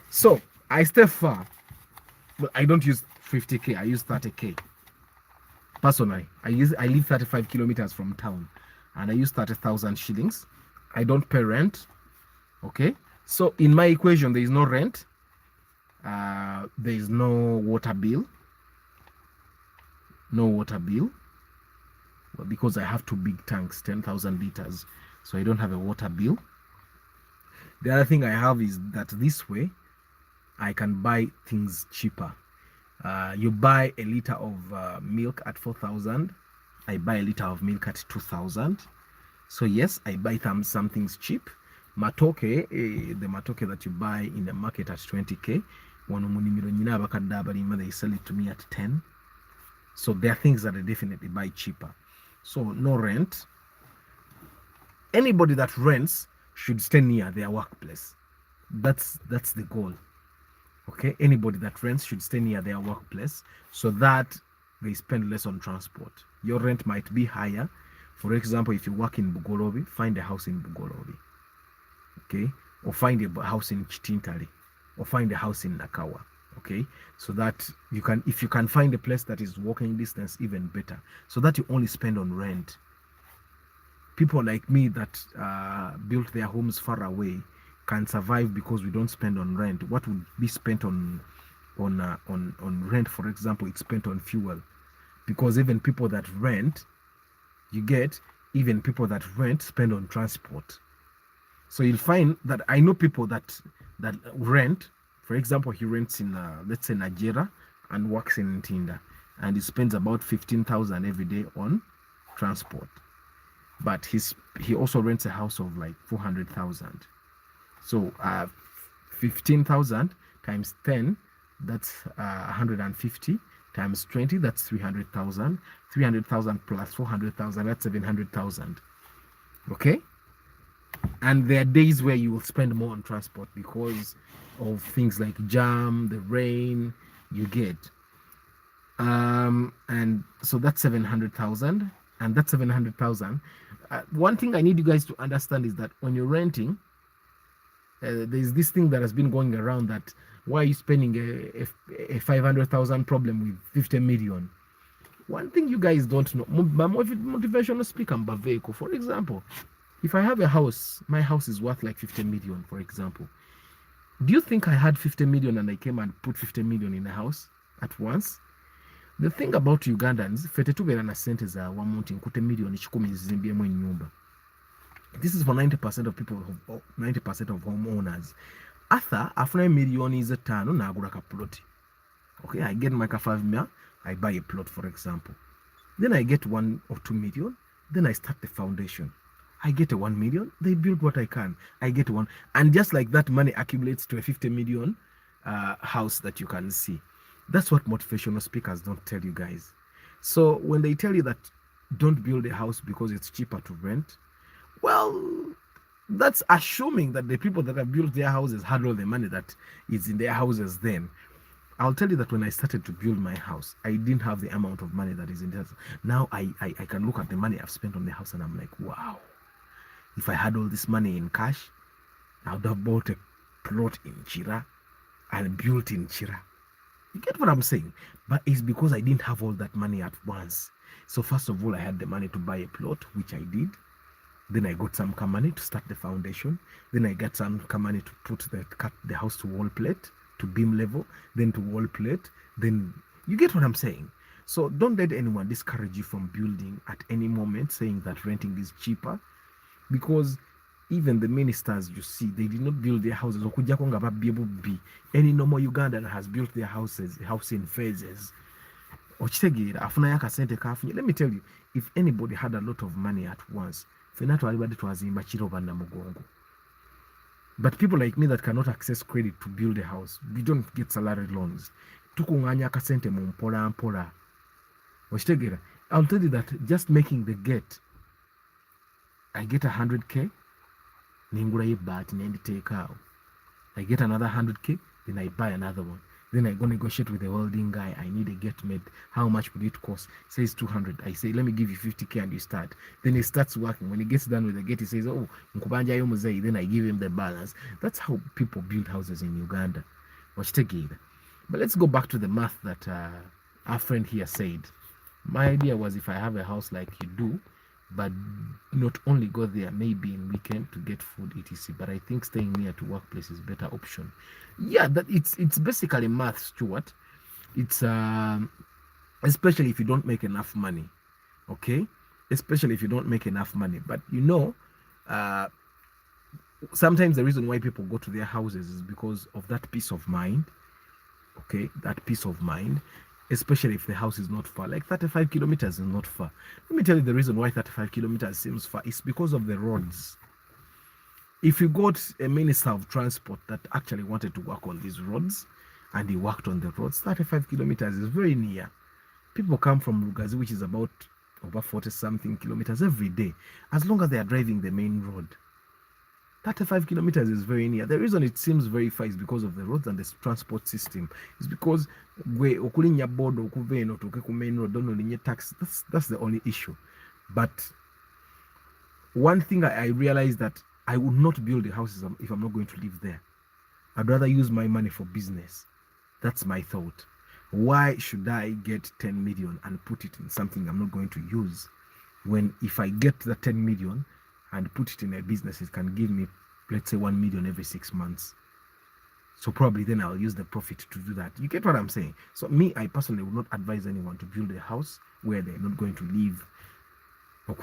A: So I stay far, but I don't use 50k. I use 30k. Personally, I live 35 kilometers from town, and I use 30,000 shillings. I don't pay rent. Okay, so in my equation there is no rent, there is no water bill, well, because I have 2 big tanks, 10,000 liters, so I don't have a water bill. The other thing I have is that this way I can buy things cheaper. You buy a liter of milk at 4,000. I buy a liter of milk at 2,000. So yes, I buy some things cheap. Matoke, the matoke that you buy in the market at 20k, they sell it to me at 10. So there are things that I definitely buy cheaper. So no rent. Anybody that rents should stay near their workplace. That's the goal. Okay, anybody that rents should stay near their workplace so that they spend less on transport. Your rent might be higher. For example, if you work in Bugolobi, find a house in Bugolobi. Okay, or find a house in Chitintali, or find a house in Nakawa. Okay, so that you can, if you can find a place that is walking distance, even better, so that you only spend on rent. People like me that built their homes far away can survive because we don't spend on rent. What would be spent on rent, for example, it's spent on fuel, because even people that rent, even people that rent spend on transport. So you'll find that I know people that rent. For example, he rents in let's say Nigeria and works in Ntinda, and he spends about 15,000 every day on transport. But he also rents a house of like 400,000. So 15,000 times 10, that's 150, times 20, that's 300,000. 300,000 plus 400,000, that's 700,000. Okay. And there are days where you will spend more on transport because of things like jam, the rain, you get. And so that's 700,000, and that's 700,000. One thing I need you guys to understand is that when you're renting, there's this thing that has been going around, that why are you spending a 500,000 problem with 50 million? One thing you guys don't know, motivational speaker Mbaveko, for example, if I have a house, my house is worth like 50 million, for example. Do you think I had 50 million and I came and put 50 million in a house at once? The thing about Ugandans, fete tubera na sente za wamunti nkute milioni 10 zimbiemu nyumba. This is for 90% of people, 90% of homeowners. Arthur, afuna milioni ze tano na agura ka plot. Okay, I get my 5 million, I buy a plot, for example. Then I get 1 or 2 million, then I start the foundation. I get a 1 million, they build what I can. I get 1, and just like that, money accumulates to a 50 million house that you can see. That's what motivational speakers don't tell you guys. So when they tell you that don't build a house because it's cheaper to rent, well, that's assuming that the people that have built their houses had all the money that is in their houses then. I'll tell you that when I started to build my house, I didn't have the amount of money that is in there. Now I can look at the money I've spent on the house and I'm like, wow, if I had all this money in cash, I would have bought a plot in Chira and built in Chira. You get what I'm saying? But it's because I didn't have all that money at once. So first of all, I had the money to buy a plot, which I did. Then I got some money to start the foundation. Then I got some money to cut the house to wall plate, to beam level, then to wall plate. Then you get what I'm saying? So don't let anyone discourage you from building at any moment, saying that renting is cheaper, because even the ministers you see, they did not build their houses. Any normal Ugandan has built their house in phases. Let me tell you, if anybody had a lot of money at once, but people like me that cannot access credit to build a house, we don't get salary loans. I'll tell you that just making the gate, I get 100k. I get another 100k, then I buy another one. Then I go negotiate with the welding guy. I need a gate made. How much would it cost? He says 200. I say, let me give you 50k and you start. Then he starts working. When he gets done with the gate, he says, oh, then I give him the balance. That's how people build houses in Uganda. But let's go back to the math that our friend here said. My idea was, if I have a house like you do, but not only go there maybe in weekend to get food, etc. But I think staying near to workplace is a better option. Yeah, that it's basically math, Stuart. It's especially if you don't make enough money, okay? Especially if you don't make enough money. But sometimes the reason why people go to their houses is because of that peace of mind, Okay, that peace of mind, especially if the house is not far. Like 35 kilometers is not far. Let me tell you the reason why 35 kilometers seems far. It's because of the roads. If you got a minister of transport that actually wanted to work on these roads and he worked on the roads, 35 kilometers is very near. People come from Lugazi, which is about over 40 something kilometers every day, as long as they are driving the main road. 35 kilometers is very near. The reason it seems very far is because of the roads and the transport system. It's because we okulinya board okuveno toke ku main road don't linye taxi. That's the only issue. But one thing I realized that I would not build a house if I'm not going to live there. I'd rather use my money for business. That's my thought. Why should I get 10 million and put it in something I'm not going to use, when if I get the 10 million and put it in a business, it can give me, let's say, 1 million every 6 months. So probably then I'll use the profit to do that. You get what I'm saying? So me, I personally would not advise anyone to build a house where they're not going to live. Buy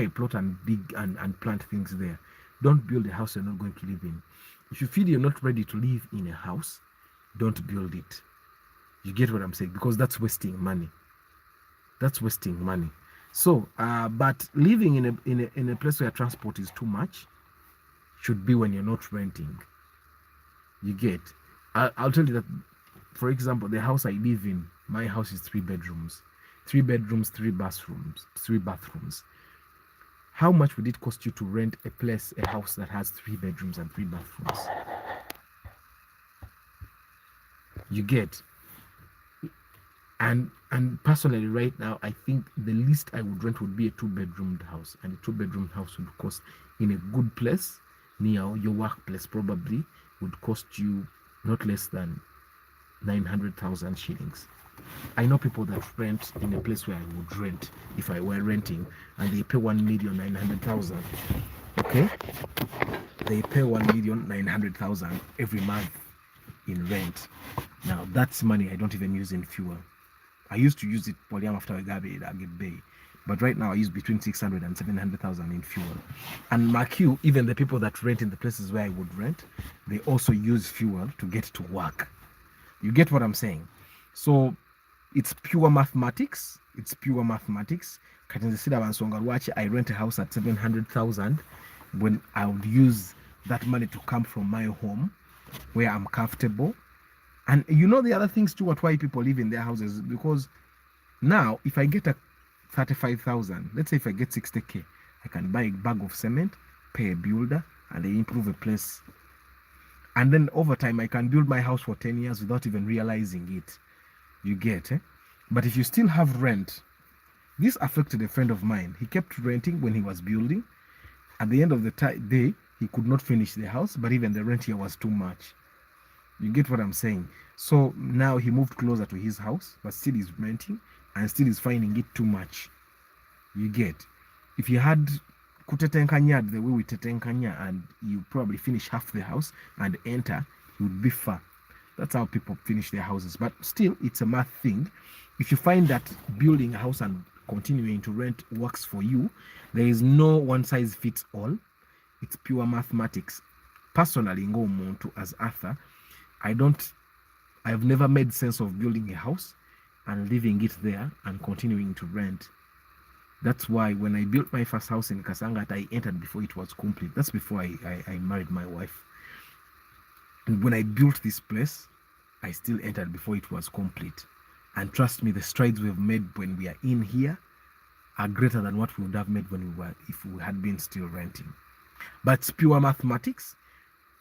A: a plot and dig and plant things there. Don't build a house you're not going to live in. If you feel you're not ready to live in a house, don't build it. You get what I'm saying? Because that's wasting money. That's wasting money. So, but living in a place where transport is too much should be when you're not renting. You get? I'll tell you that, for example, the house I live in, my house is 3 bedrooms. 3 bedrooms, 3 bathrooms. How much would it cost you to rent a house that has 3 bedrooms and 3 bathrooms? You get? And personally, right now, I think the least I would rent would be a 2-bedroomed house, and a 2-bedroom house would cost, in a good place near your workplace, probably would cost you not less than 900,000 shillings. I know people that rent in a place where I would rent if I were renting, and they pay 1,900,000. Okay, they pay 1,900,000 every month in rent. Now that's money I don't even use in fuel. I used to use it after I get bay, but right now I use between 600 and 700,000 in fuel. And mark you, even the people that rent in the places where I would rent, they also use fuel to get to work. You get what I'm saying? So it's pure mathematics. It's pure mathematics. I rent a house at 700,000 when I would use that money to come from my home where I'm comfortable. And you know the other things too, why people live in their houses, because now if I get a 35,000, let's say if I get 60k, I can buy a bag of cement, pay a builder, and they improve a place. And then over time I can build my house for 10 years without even realizing it. You get, eh? But if you still have rent, this affected a friend of mine. He kept renting when he was building. At the end of the day, he could not finish the house, but even the rent here was too much. You get what I'm saying? So now he moved closer to his house, but still is renting and still is finding it too much. You get? If you had kutetenkanya the way we tetenkanya and you probably finish half the house and enter, you would be far. That's how people finish their houses. But still, it's a math thing. If you find that building a house and continuing to rent works for you, there is no one size fits all. It's pure mathematics. Personally, as Arthur, I've never made sense of building a house and leaving it there and continuing to rent. That's why when I built my first house in Kasangat, I entered before it was complete. That's before I married my wife. And when I built this place, I still entered before it was complete. And trust me, the strides we've made when we are in here are greater than what we would have made if we had been still renting. But it's pure mathematics.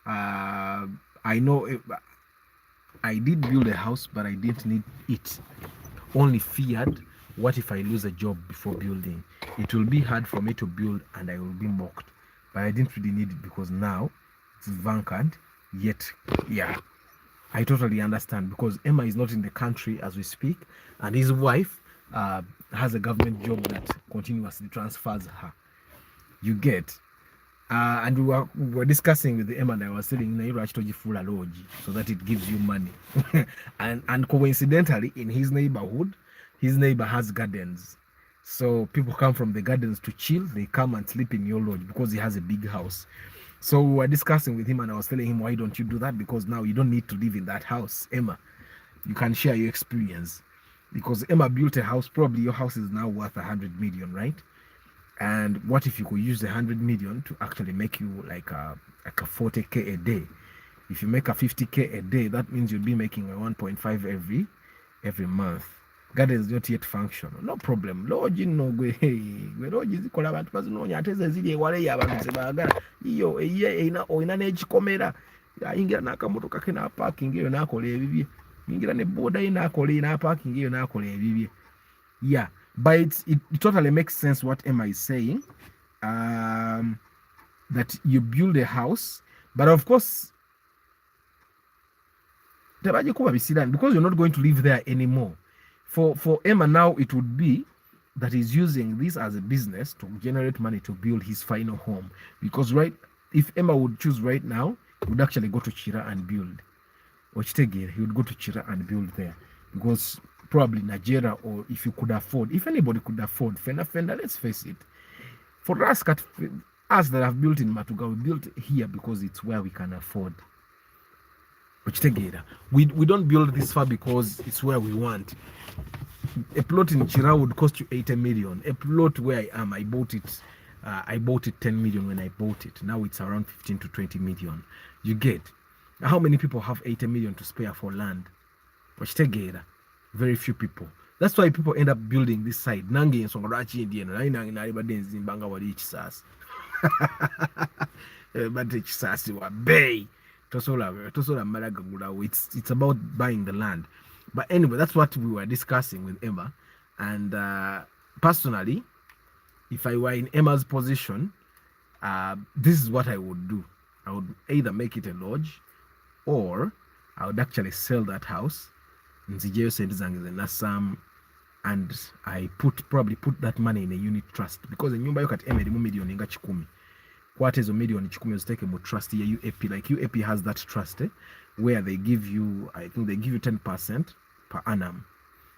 A: I know I did build a house, but I didn't need it. Only feared, what if I lose a job before building? It will be hard for me to build and I will be mocked. But I didn't really need it because now it's vacant. Yet, yeah, I totally understand, because Emma is not in the country as we speak, and his wife has a government job that continuously transfers her. You get? And we were discussing with Emma, and I was telling so that it gives you money. and coincidentally, in his neighborhood, his neighbor has gardens. So people come from the gardens to chill. They come and sleep in your lodge because he has a big house. So we were discussing with him, and I was telling him, why don't you do that? Because now you don't need to live in that house, Emma. You can share your experience. Because Emma built a house, probably your house is now worth 100 million, right? And what if you could use the 100 million to actually make you like a 40K a day? If you make a 50K a day, that means you'll be making a 1.5 every month. God is not yet functional. No problem. Lord, you know, Lord, you call about Pazino, ate ze ziri ewale y'abantu ze baagala. Iyo oyina n'ekikomera. Ayingira n'akamotoka ke n'apaakinga eyo n'akola ebibye. Yingira ne boda ye n'akola n'apaakinga eyo n'akola ebibye. Yeah, but it totally makes sense what Emma is saying. That you build a house, but of course, because you're not going to live there anymore. For Emma now, it would be that he's using this as a business to generate money to build his final home. Because if Emma would choose right now, he would actually go to Chira and build. Or Chitegere, he would go to Chira and build there. Because probably Nigeria, or if you could afford, if anybody could afford, Fenda, let's face it. For us that have built in Matuga, we built here because it's where we can afford. We don't build this far because it's where we want. A plot in Chira would cost you 80 million. A plot where I am, I bought it 10 million when I bought it. Now it's around 15 to 20 million. You get. How many people have 80 million to spare for land? Very few people. That's why people end up building this side. Nange nsongarachi Indian. It's about buying the land. But anyway, that's what we were discussing with Emma. And personally, if I were in Emma's position, this is what I would do. I would either make it a lodge, or I would actually sell that house, and I probably put that money in a unit trust, because the nyumba yokat emedi mu million nga 10. Kwate zo million 10 ziteke mu trust ya UAP. Like UAP has that trust where they give you, I think they give you 10% per annum.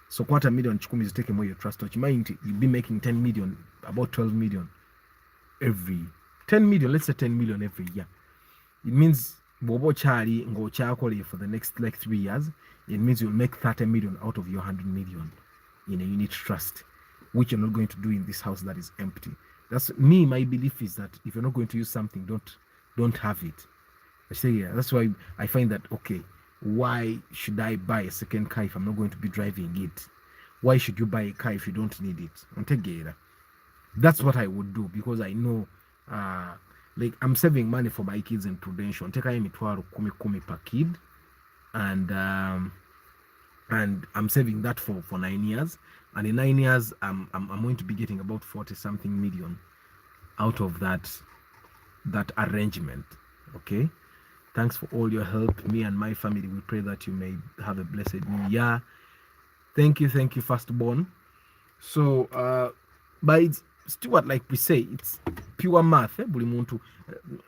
A: So kwata million 10 ziteke mu your trust, which means you'll be making 10 million, about 12 million every 10 million, let's say 10 million every year. It means bobo chari ngo chakole for the next like 3 years. It means you'll make 30 million out of your 100 million in a unit trust, which you're not going to do in this house that is empty. That's me. My belief is that if you're not going to use something, don't have it. I say, yeah, that's why I find that, okay, why should I buy a second car if I'm not going to be driving it? Why should you buy a car if you don't need it? That's what I would do, because I know like I'm saving money for my kids in Prudential. Take mitwaro kumi per kid, and I'm saving that for 9 years. And in 9 years, I'm going to be getting about 40 something million out of that arrangement. Okay, thanks for all your help. Me and my family, we pray that you may have a blessed new year. Thank you, firstborn. So but it's Stuart, like we say, it's pure math. Buli muntu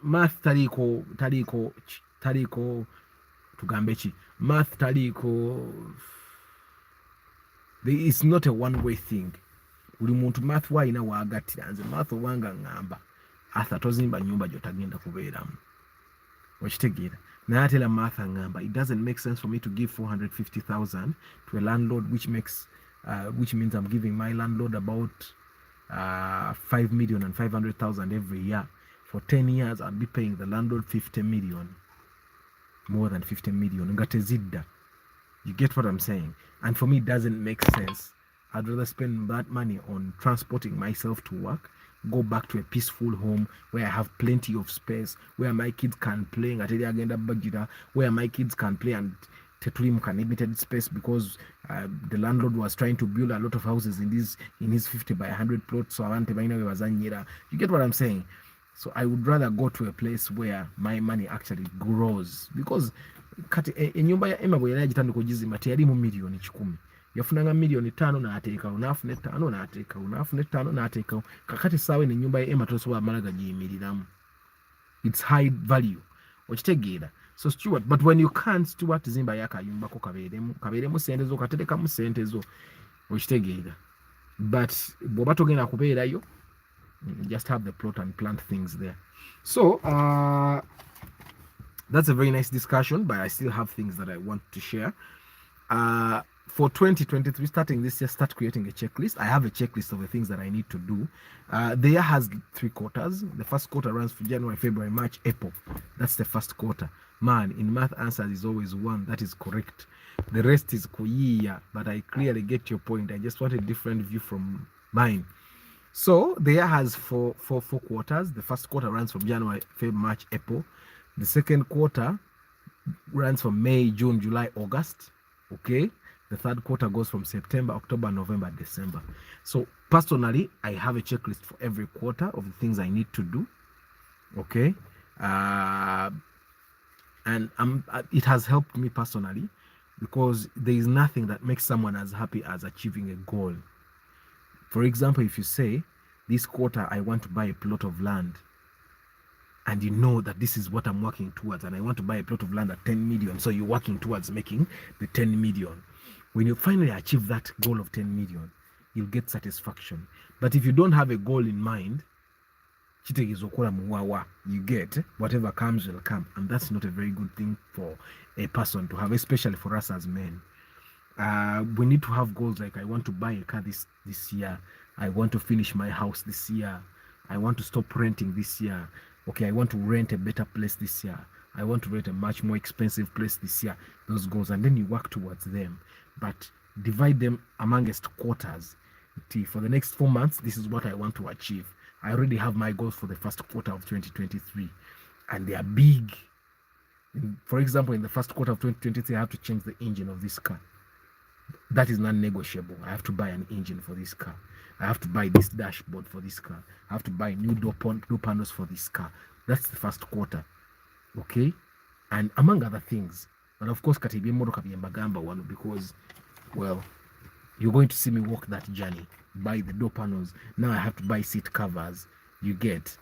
A: math taliko tugambechi. Math taliko. It's not a one-way thing. Buli muntu math wa ina wagatira nze math wanga ngamba asa tozimba nyumba gyotagenda kubeeramu. Wakitegeera. Naatela math ngamba it doesn't make sense for me to give 450,000 to a landlord, which means I'm giving my landlord about 5,500,000 every year. For 10 years, I'll be paying the landlord 50 million, more than 50 million. Ngatezidda. You get what I'm saying? And for me, it doesn't make sense. I'd rather spend that money on transporting myself to work, go back to a peaceful home where I have plenty of space, where my kids can play, where my kids can play and tetulimuka limited space, because the landlord was trying to build a lot of houses in his 50 by 100 plots. So you get what I'm saying? So I would rather go to a place where my money actually grows, because kati enyumba ya Emma bwe yali agitandika okugizimba teyali mu million 10. Yafunanga million 5 n'ateekawo, n'afuna 5 n'ateekawo, n'afuna 5 n'ateekawo. Kakati saawe n'ennyumba ya Emma tosobola mala gagiyimiriramu. It's high value. Okitegeera. So Stuart, but when you can't, Stuart, zimba yakayumbako kabeeremu sente zo, katerekamu sente zo. Okitegeera. But bw'oba togenda kubeerayo, Just have the plot and plant things there. So that's a very nice discussion, but I still have things that I want to share. For 2023, starting this year, start creating a checklist. I have a checklist of the things that I need to do. The year has 3 quarters. The first quarter runs from January, February, March, April. That's the first quarter. Man, in math, answers is always 1. That is correct. The rest is kuyiya, but I clearly get your point. I just want a different view from mine. So the year has four quarters. The first quarter runs from January, February, March, April. The second quarter runs from May, June, July, August. Okay. The third quarter goes from September, October, November, December. So personally, I have a checklist for every quarter of the things I need to do. Okay. And it has helped me personally, because there is nothing that makes someone as happy as achieving a goal. For example, if you say, this quarter I want to buy a plot of land, and you know that this is what I'm working towards, and I want to buy a plot of land at 10 million, so you're working towards making the 10 million. When you finally achieve that goal of 10 million, you'll get satisfaction. But if you don't have a goal in mind, you get whatever comes will come, and that's not a very good thing for a person to have, especially for us as men. We need to have goals like, I want to buy a car this year, I want to finish my house this year, I want to stop renting this year, okay, I want to rent a better place this year, I want to rent a much more expensive place this year. Those goals, and then you work towards them, but divide them amongst quarters. For the next 4 months, this is what I want to achieve. I already have my goals for the first quarter of 2023, and they are big. For example, in the first quarter of 2023, I have to change the engine of this car. That is non-negotiable. I have to buy an engine for this car. I have to buy this dashboard for this car. I have to buy new door panels for this car. That's the first quarter. Okay? And among other things. And of course, Katibi Moroka Bagamba one, because, well, you're going to see me walk that journey. Buy the door panels. Now I have to buy seat covers. You get.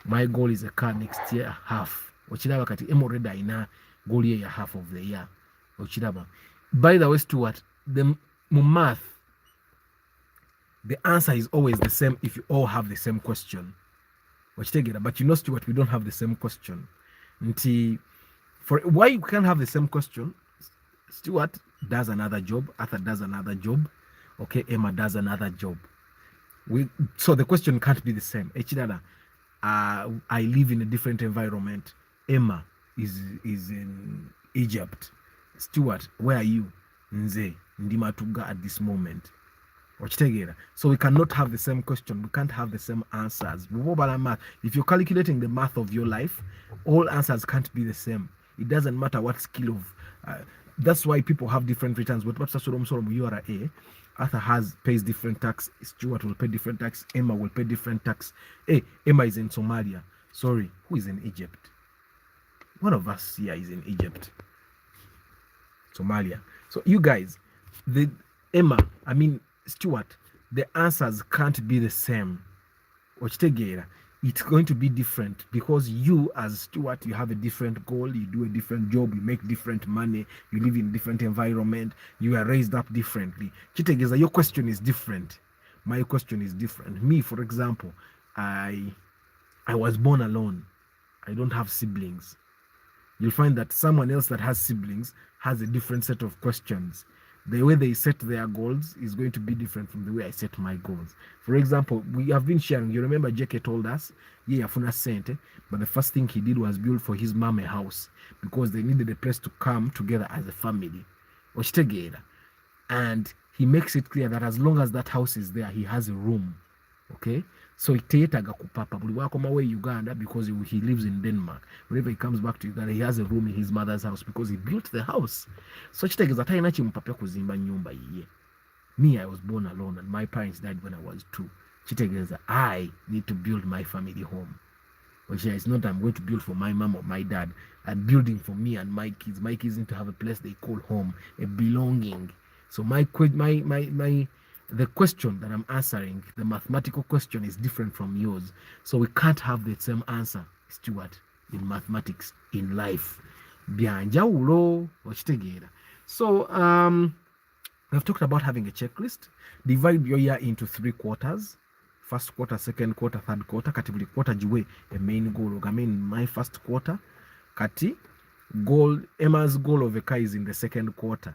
A: My goal is a car next year, half. Ochiraba kati emoreda ina goal ya half of the year. Ochiraba. By the way, Stuart, the math, the answer is always the same if you all have the same question. But you know, Stuart, we don't have the same question. For why you can't have the same question? Stuart does another job, Arthur does another job, okay, Emma does another job. So the question can't be the same. I live in a different environment. Emma is in Egypt. Stuart, where are you? Nze ndimatuga at this moment. So we cannot have the same question. We can't have the same answers. If you're calculating the math of your life, all answers can't be the same. It doesn't matter what skill of. That's why people have different returns. But what's you are a Arthur pays different tax. Stuart will pay different tax. Emma will pay different tax. Hey, Emma is in Somalia. Sorry, who is in Egypt? One of us here is in Egypt. Somalia. So you guys, Stuart, the answers can't be the same. It's going to be different, because you as Stuart, you have a different goal, you do a different job, you make different money, you live in a different environment, you are raised up differently. Your question is different. My question is different. Me, for example, I was born alone. I don't have siblings. You'll find that someone else that has siblings has a different set of questions. The way they set their goals is going to be different from the way I set my goals. For example, we have been sharing, you remember JK told us, Afuna sent, but the first thing he did was build for his mom a house, because they needed a place to come together as a family. And he makes it clear that as long as that house is there, he has a room. Okay? So itetaga kupapa buli wakomawe Uganda, because he lives in Denmark. Whenever he comes back to Uganda, he has a room in his mother's house because he built the house. So kitegeza talina kimupape kuzimba nyumba yiye. Me, I was born alone and my parents died when I was 2. Kitegeza I need to build my family home. Which is not I'm going to build for my mom or my dad. I'm building for me and my kids. My kids need to have a place they call home, a belonging. So the question that I'm answering, the mathematical question, is different from yours. So we can't have the same answer, Stuart, in mathematics, in life. So we've talked about having a checklist. Divide your year into 3 quarters. first quarter, second quarter, third quarter, kati buli quarter jiwe a main goal. I mean, my first quarter, kati goal, Emma's goal of a car is in the second quarter.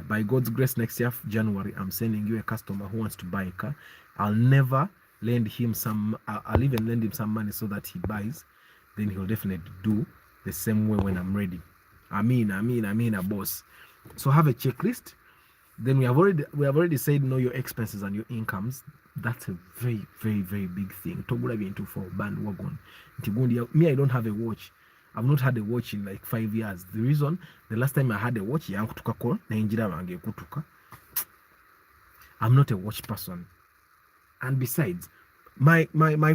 A: By God's grace, next year, January, I'm sending you a customer who wants to buy a car. I'll never lend him some, I'll even lend him some money so that he buys. Then he'll definitely do the same way when I'm ready. I mean, a boss. So have a checklist. Then we have already said know your expenses and your incomes. That's a very, very, very big thing. For bandwagon. Me, I don't have a watch. I've not had a watch in like 5 years. The reason, the last time I had a watch, I'm not a watch person. And besides, my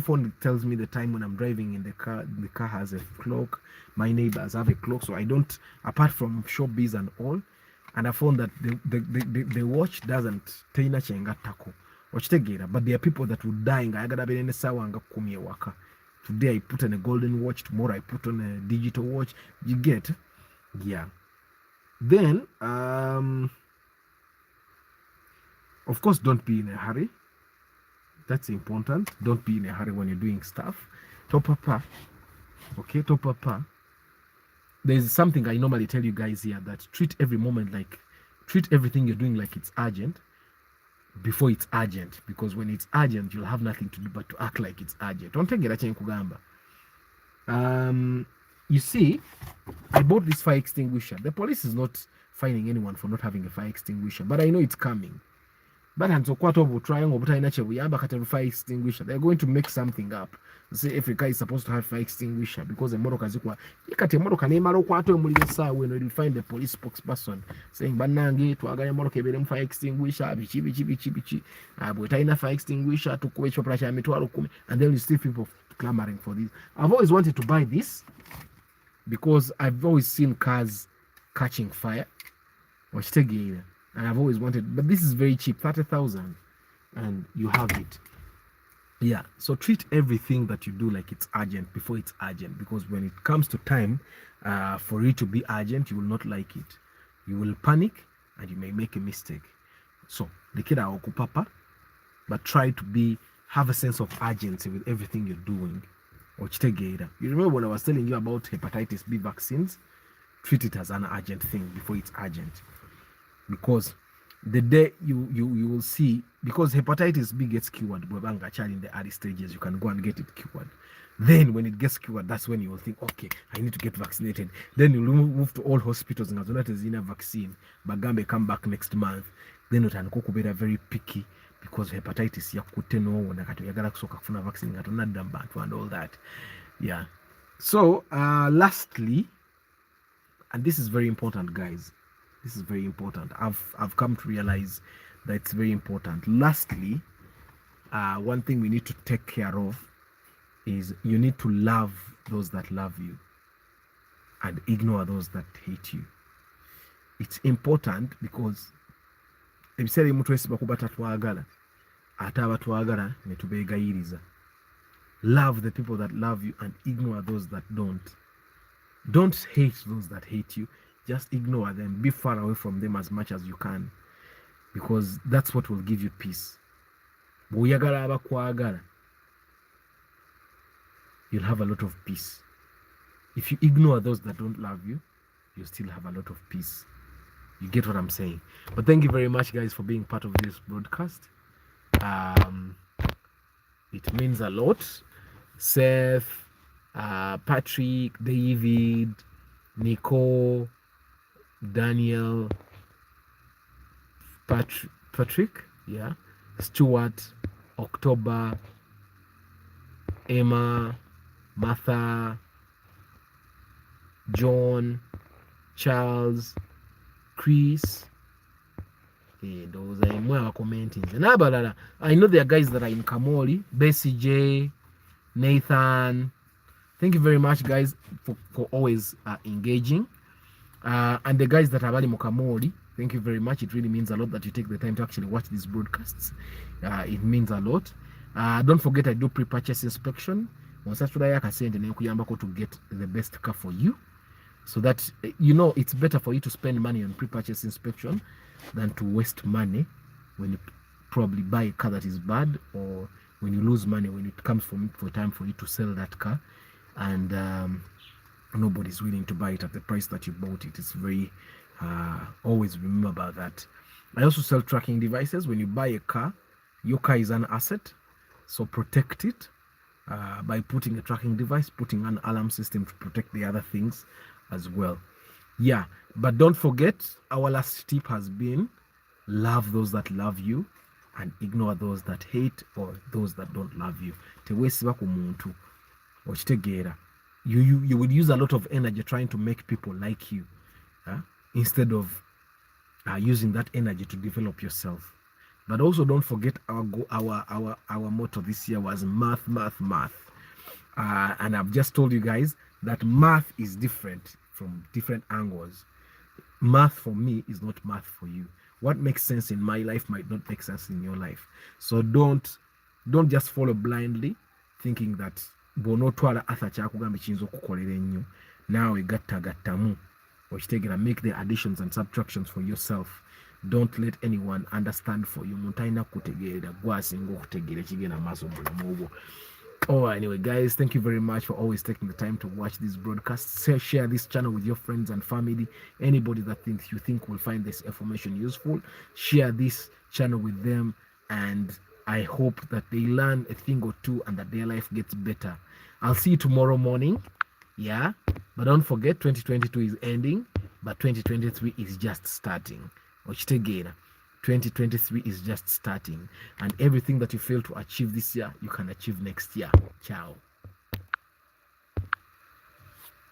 A: phone tells me the time when I'm driving in the car. The car has a clock. My neighbors have a clock, so I don't, apart from showbiz and all. And I found that the watch doesn't taina chenga tako. But there are people that would die. Today I put on a golden watch, tomorrow I put on a digital watch. You get? Yeah. Then, of course, don't be in a hurry. That's important. Don't be in a hurry when you're doing stuff. Top up. Okay, top up. There's something I normally tell you guys here, that treat every moment like, treat everything you're doing like it's urgent before it's urgent, because when it's urgent you'll have nothing to do but to act like it's urgent. Don't take it kugamba. You see, I bought this fire extinguisher. The police is not fining anyone for not having a fire extinguisher, but I know it's coming. But fire extinguisher, they're going to make something up. Say Africa is supposed to have fire extinguisher because the Morocco is when you find the police spokesperson saying banange twagala Morocco ebere fire extinguisher bichi fire extinguisher to kuwecho pressure ya mitwalo 10, and then you see people clamoring for this. I've always wanted to buy this because I've always seen cars catching fire, and I've always wanted, but this is very cheap, 30,000, and you have it. Yeah, so treat everything that you do like it's urgent before it's urgent, because when it comes to time for it to be urgent, you will not like it. You will panic and you may make a mistake. So the kid are okupapa, but try to have a sense of urgency with everything you're doing. You remember when I was telling you about hepatitis B vaccines? Treat it as an urgent thing before it's urgent, because the day you will see, because hepatitis B gets cured in the early stages, you can go and get it cured. Then when it gets cured, that's when you will think, okay, I need to get vaccinated. Then you'll move to all hospitals and as well as in a vaccine. Bagambe come back next month. Then you can be very picky because hepatitis vaccine and all that. Yeah. So lastly, and this is very important, guys. This is very important. I've come to realize that it's very important. Lastly, one thing we need to take care of is you need to love those that love you and ignore those that hate you. It's important because ebiseera mtu wesi bakuba tatwagala ate abatwagala ne tubeegayiriza. Love the people that love you and ignore those that don't. Don't hate those that hate you. Just ignore them. Be far away from them as much as you can, because that's what will give you peace. Bw'oyagala abakwagala, you'll have a lot of peace. If you ignore those that don't love you, you still have a lot of peace. You get what I'm saying? But thank you very much, guys, for being part of this broadcast. It means a lot. Seth, Patrick, David, Nicole, Daniel, Patrick, yeah, Stuart, October, Emma, Martha, John, Charles, Chris. Those are more commenting. I know there are guys that are in Kamoli, Bessie J, Nathan. Thank you very much, guys, for always engaging. And the guys that are Bali Mokamori, thank you very much. It really means a lot that you take the time to actually watch these broadcasts. It means a lot. Don't forget, I do pre-purchase inspection. To get the best car for you, so that you know it's better for you to spend money on pre-purchase inspection than to waste money when you probably buy a car that is bad, or when you lose money when it comes for time for you to sell that car, and nobody's willing to buy it at the price that you bought it. It's very always remember about that. I also sell tracking devices. When you buy a car, your car is an asset, so protect it by putting a tracking device, putting an alarm system to protect the other things as well. Yeah, but don't forget, our last tip has been love those that love you and ignore those that hate or those that don't love you. Tewesiba ku muntu okitegeera. You would use a lot of energy trying to make people like you, instead of using that energy to develop yourself. But also don't forget our motto this year was math. And I've just told you guys that math is different from different angles. Math for me is not math for you. What makes sense in my life might not make sense in your life. So don't just follow blindly thinking that bw'onootwala atha kyakugamba kiyinza okukolera ennyo naawe gattagattamu okitegera. Make the additions and subtractions for yourself. Don't let anyone understand for you. Omuntu alina kukutegeerera gwe asinga okutegeera ekigenda maaso mu bulamu bwo. Oh, anyway, guys, thank you very much for always taking the time to watch this broadcast. Share this channel with your friends and family. Anybody that you think will find this information useful, share this channel with them, and I hope that they learn a thing or two and that their life gets better. I'll see you tomorrow morning. Yeah, but don't forget, 2022 is ending, but 2023 is just starting. Okitegeera, 2023 is just starting, and everything that you fail to achieve this year, you can achieve next year. Ciao.